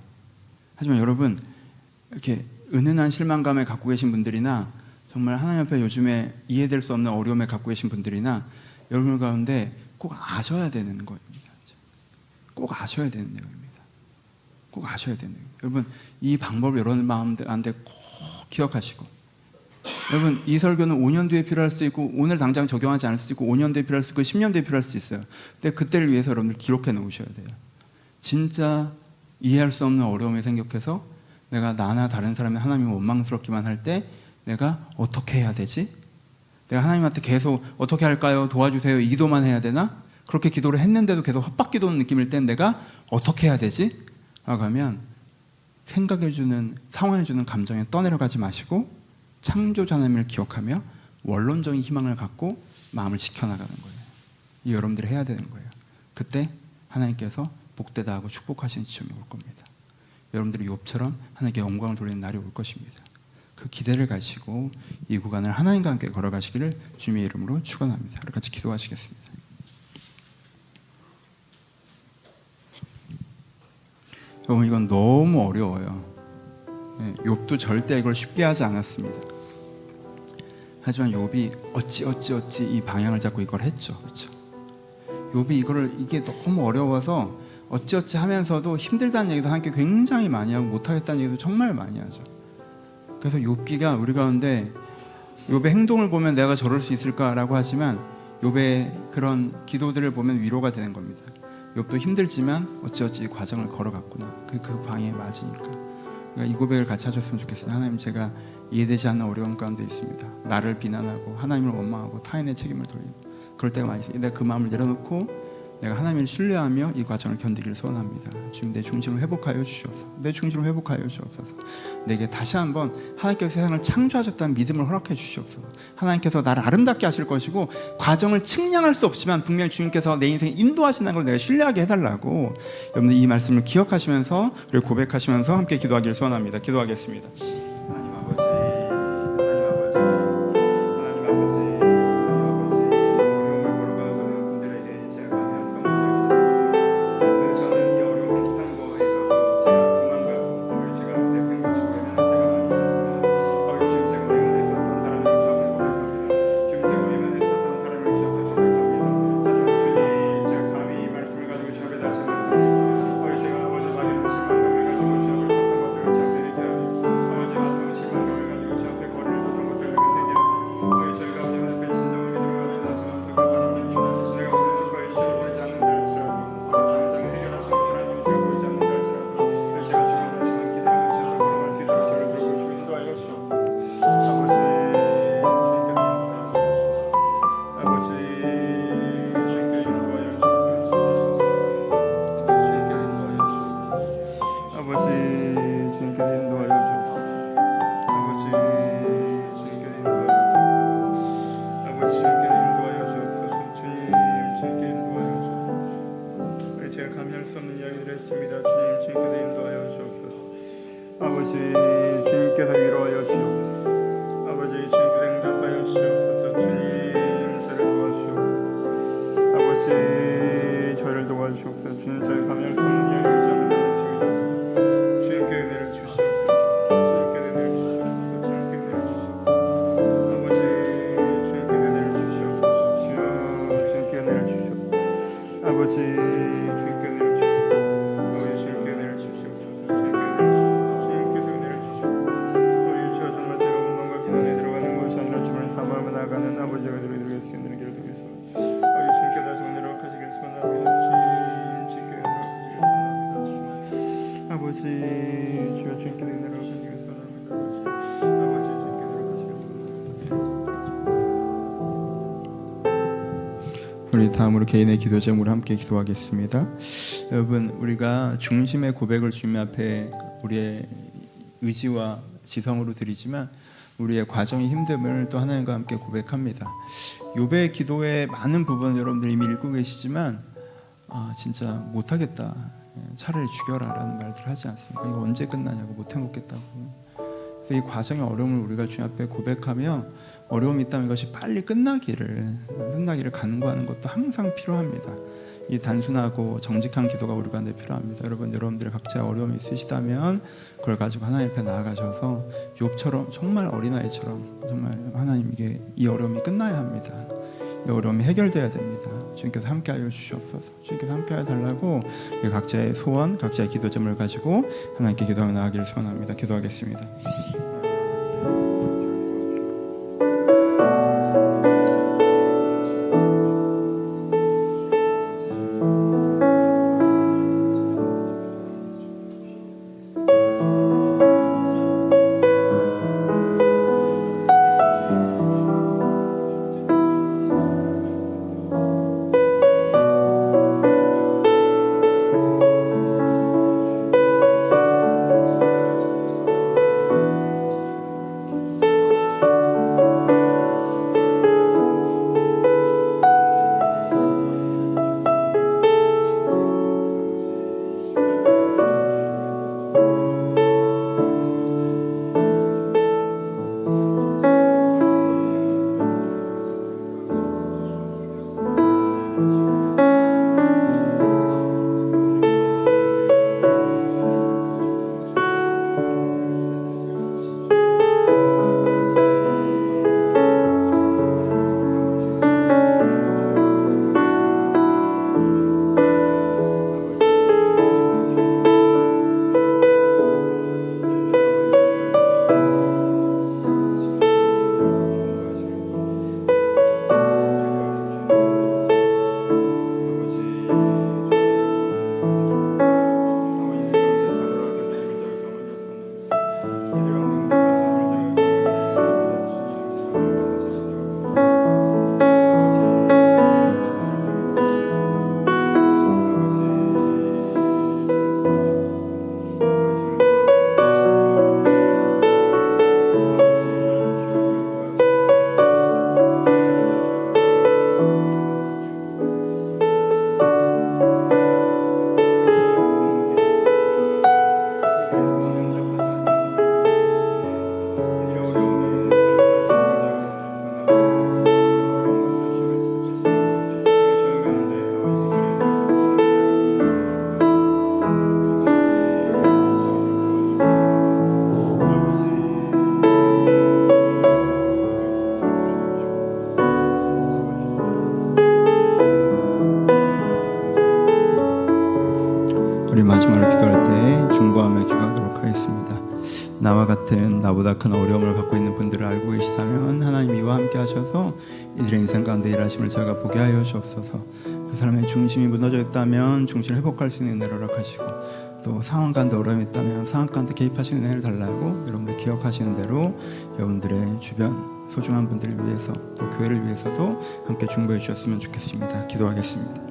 하지만 여러분 이렇게 은은한 실망감에 갖고 계신 분들이나 정말 하나님 앞에 요즘에 이해될 수 없는 어려움에 갖고 계신 분들이나 여러분 가운데 꼭 아셔야 되는 거입니다. 꼭 아셔야 되는 내용입니다. 꼭 아셔야 되는 내용. 여러분 이 방법을 여러분 마음한테 꼭 기억하시고, 여러분 이 설교는 5년 뒤에 필요할 수도 있고 오늘 당장 적용하지 않을 수도 있고 5년 뒤에 필요할 수도 있고 10년 뒤에 필요할 수도 있어요. 근데 그때를 위해서 여러분들 기록해 놓으셔야 돼요. 진짜 이해할 수 없는 어려움이 생겨서 내가 나나 다른 사람이 하나님을 원망스럽기만 할 때 내가 어떻게 해야 되지? 내가 하나님한테 계속 어떻게 할까요? 도와주세요. 이 기도만 해야 되나? 그렇게 기도를 했는데도 계속 헛박기도는 느낌일 땐 내가 어떻게 해야 되지? 라고 하면 생각해주는, 상황해주는 감정에 떠내려가지 마시고 창조자 하나님을 기억하며 원론적인 희망을 갖고 마음을 지켜나가는 거예요. 이 여러분들이 해야 되는 거예요. 그때 하나님께서 복되다 하고 축복하시는 지점이 올 겁니다. 여러분들이 욥처럼 하나님께 영광을 돌리는 날이 올 것입니다. 그 기대를 가지고 이 구간을 하나님과 함께 걸어가시기를 주님의 이름으로 축원합니다. 우리 같이 기도하시겠습니다. 여러분 이건 너무 어려워요. 욥도 절대 이걸 쉽게 하지 않았습니다. 하지만 욥이 어찌 이 방향을 잡고 이걸 했죠. 그렇죠? 욥이 이게 너무 어려워서 어찌 하면서도 힘들다는 얘기도 함께 굉장히 많이 하고 못하겠다는 얘기도 정말 많이 하죠. 그래서 욥기가 우리 가운데 욥의 행동을 보면 내가 저럴 수 있을까라고 하지만 욥의 그런 기도들을 보면 위로가 되는 겁니다. 욥도 힘들지만 어찌 이 과정을 걸어갔구나. 그 방에 맞으니까. 그러니까 이 고백을 같이 하셨으면 좋겠어요. 하나님, 제가 이해되지 않는 어려움 가운데 있습니다. 나를 비난하고 하나님을 원망하고 타인의 책임을 돌리고 그럴 때가 많이 있어요. 내가 그 마음을 내려놓고 내가 하나님을 신뢰하며 이 과정을 견디기를 소원합니다. 주님, 내 중심을 회복하여 주시옵소서. 내 중심을 회복하여 주시옵소서. 내게 다시 한번 하나님께서 세상을 창조하셨다는 믿음을 허락해 주시옵소서. 하나님께서 나를 아름답게 하실 것이고 과정을 측량할 수 없지만 분명히 주님께서 내 인생을 인도하신다는 걸 내가 신뢰하게 해달라고, 여러분들 이 말씀을 기억하시면서 그리고 고백하시면서 함께 기도하기를 소원합니다. 기도하겠습니다. 하나님 아버지, 하나님 아버지, 하나님 아버지, 하나님 아버지, 주님 어려움을 걸어가는 분들에게 제가 감사합니다. 저는 이 어려운 비슷한 거에 있어서 제가 도망가고 제가 내 팽개치고 외면할 때가 많이 있었습니다. 지금 제가 외면했었던 사람을 주app에 고백합니다. 지금 제가 외면했었던 사람을 주app에 고백합니다. 하지만 주님, 제가 감히 이 말씀을 가지고 주app에 다시 한번 제가 아버지 막연한 실망감을 가지고 주app에 섰던 것들을 주app에 얘기하니 아버지 마지막 실망감을 가지고 주앞에 거리를 섰던 것들을 내게 하니 저희가 우리 하나님의 진정한 믿음을 가지고 다시 만나길 바랍니다. 내가 오늘 주가의 주를 보이지 않는다 할지라도 당장 해결하신 것 하나님이 제가 보이지 않는다 할지라도 제가 주를 다시 한번 기대하는 주를 걸어갈 수 있도록 저를 들어주시고 인도하여 주옵소서. 아버지 주님께 아버지 주님께 인도하여 주옵소서. 주님께 인도하여 주옵소서. 아버지 주님께 인도하여 주옵소서. 아버지 주님께 인도하여 주옵소서. 아버지 주님께 인도하여 주옵소서. 주님께 인도하여 주옵소서. 제가 감히할 수 없는 이야기를 했습니다. 주님께서 인도하여 주옵소서. 아버지 주님께서 위로하여 주옵소서. 아버지 주님께서 응답하여 주옵소서. 주님 저를 도와주옵소서. 아버지 저를 도와주옵소서. 주님, 저희 감히할 수 없는 이야기를 잘못했습니다. 주님께 은혜를 주시옵소서. 주님께 은혜를 주시옵소서. 주님께 은혜를 주시옵소서. 아버지 주님께 은혜를 주시옵소서. 주여 주님께 은혜를 주시옵소서. 아버지 주님께 은혜를 주시옵소서. 아버지 주님께 은혜를 주시옵소서. 주님께 은혜를 주시옵소서. 주님께서 은혜를 주시옵소서. 우리 주여, 정말 제가 원망과 비난에 들어가는 것이 아니라 주님을 사모하며 나아가는 아버지가 되도록 수 있는 길을 드리겠습니다. 아버지 주님께 다시 은혜를 하시길 소원합니다. 주님께 은혜를 하시길 소원합니다. 아버지 주여, 주님께 은혜를 하시길 소원합니다. 아버지 주님께 은혜를 하시길 소원합니다. 우리 다음으로 개인의 기도 제목으로 함께 기도하겠습니다. 여러분, 우리가 중심의 고백을 주님 앞에 우리의 의지와 지성으로 드리지만 우리의 과정이 힘듦을 또 하나님과 함께 고백합니다. 욥의 기도의 많은 부분을 여러분들이 이미 읽고 계시지만 진짜 못하겠다, 차라리 죽여라 라는 말들을 하지 않습니까? 이거 언제 끝나냐고, 못해먹겠다고. 이 과정의 어려움을 우리가 주님 앞에 고백하며 어려움이 있다면 이것이 빨리 끝나기를 간구하는 것도 항상 필요합니다. 이 단순하고 정직한 기도가 우리 가운데 필요합니다. 여러분들이 각자 어려움이 있으시다면 그걸 가지고 하나님 앞에 나아가셔서 욥처럼 정말 어린아이처럼 정말 하나님에게 이 어려움이 끝나야 합니다. 이 어려움이 해결돼야 됩니다. 주님께서 함께하여 주시옵소서. 주님께서 함께하여 달라고 각자의 소원, 각자의 기도점을 가지고 하나님께 기도하며 나아가기를 소원합니다. 기도하겠습니다. 나와 같은 나보다 큰 어려움을 갖고 있는 분들을 알고 계시다면 하나님이 이와 함께 하셔서 이들의 인생 가운데 일하심을 저희가 보게 하여 주옵소서. 그 사람의 중심이 무너져 있다면 중심을 회복할 수 있는 은혜를 허락하시고, 또 상황 가운데 어려움이 있다면 상황 가운데 개입하시는 은혜를 달라고 여러분들 기억하시는 대로 여러분들의 주변 소중한 분들을 위해서 또 교회를 위해서도 함께 중보해 주셨으면 좋겠습니다. 기도하겠습니다.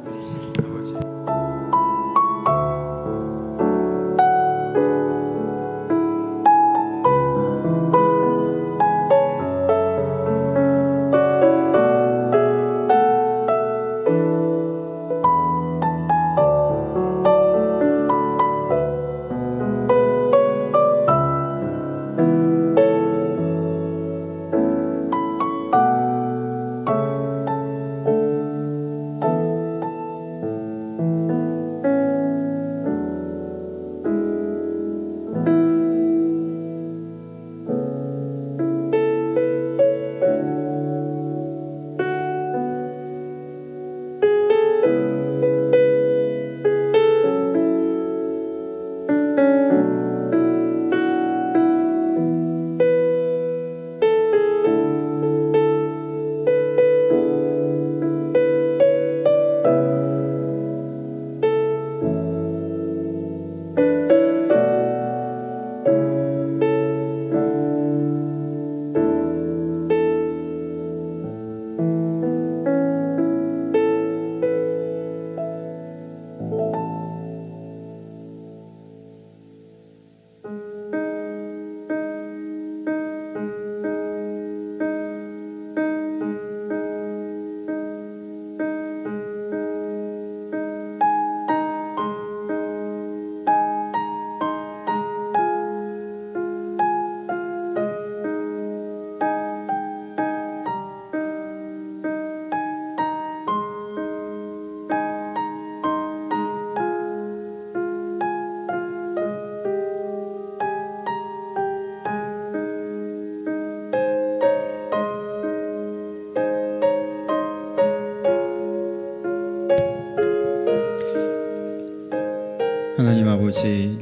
하나님 아버지,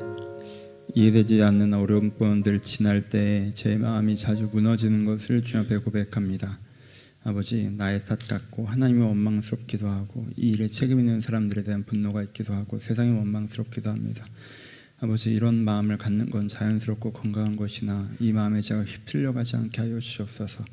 이해되지 않는 어려운 부분들 지날 때 제 마음이 자주 무너지는 것을 주님 앞에 고백합니다. 아버지, 나의 탓 같고 하나님이 원망스럽기도 하고 이 일에 책임 있는 사람들에 대한 분노가 있기도 하고 세상이 원망스럽기도 합니다. 아버지, 이런 마음을 갖는 건 자연스럽고 건강한 것이나 이 마음에 제가 휩쓸려가지 않게 하여 주시옵소서.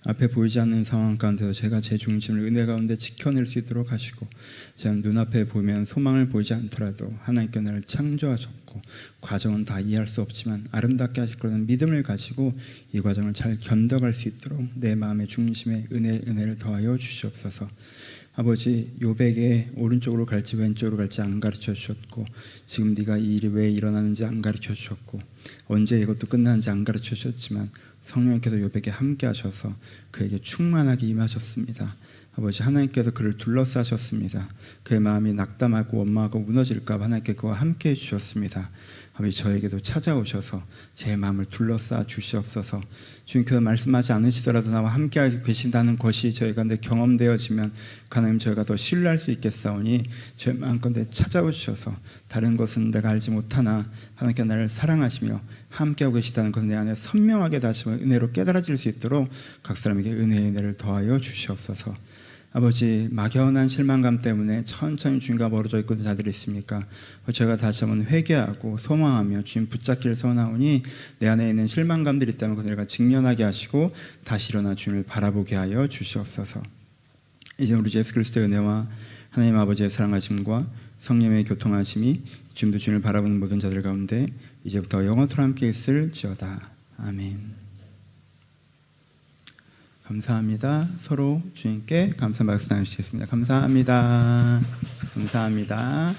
앞에 보이지 않는 상황 가운데서 제가 제 중심을 은혜 가운데 지켜낼 수 있도록 하시고, 제가 눈앞에 보면 소망을 보이지 않더라도 하나님께 나를 창조하셨고 과정은 다 이해할 수 없지만 아름답게 하실 거라는 믿음을 가지고 이 과정을 잘 견뎌갈 수 있도록 내 마음의 중심에 은혜를 더하여 주시옵소서. 아버지, 욥에게 오른쪽으로 갈지 왼쪽으로 갈지 안 가르쳐 주셨고, 지금 네가 이 일이 왜 일어나는지 안 가르쳐 주셨고, 언제 이것도 끝나는지 안 가르쳐 주셨지만 성령께서 욥에게 함께 하셔서 그에게 충만하게 임하셨습니다. 아버지, 하나님께서 그를 둘러싸셨습니다. 그의 마음이 낙담하고 원망하고 무너질까 봐 하나님께 그와 함께 해주셨습니다. 아버지, 저에게도 찾아오셔서 제 마음을 둘러싸 주시옵소서. 주님께서 말씀하지 않으시더라도 나와 함께 계신다는 것이 저희 가운데 경험되어지면 하나님, 저희가 더 신뢰할 수 있겠사오니 저희 마음 가운데 찾아오셔서 다른 것은 내가 알지 못하나 하나님께 나를 사랑하시며 함께하고 계시다는 것을 내 안에 선명하게 다시 은혜로 깨달아질 수 있도록 각 사람에게 은혜의 은혜를 더하여 주시옵소서. 아버지, 막연한 실망감 때문에 천천히 주님과 멀어져 있는 자들이 있습니까? 저희가 다시 한번 회개하고 소망하며 주님 붙잡기를 소원하오니 내 안에 있는 실망감들이 있다면 그들과 직면하게 하시고 다시 일어나 주님을 바라보게 하여 주시옵소서. 이제 우리 예수 그리스도의 은혜와 하나님 아버지의 사랑하심과 성령의 교통하심이 지금도 주님을 바라보는 모든 자들 가운데 이제부터 영원토록 함께 있을지어다. 아멘. 감사합니다. 서로 주님께 감사 말씀 나누시겠습니다. 감사합니다. 감사합니다.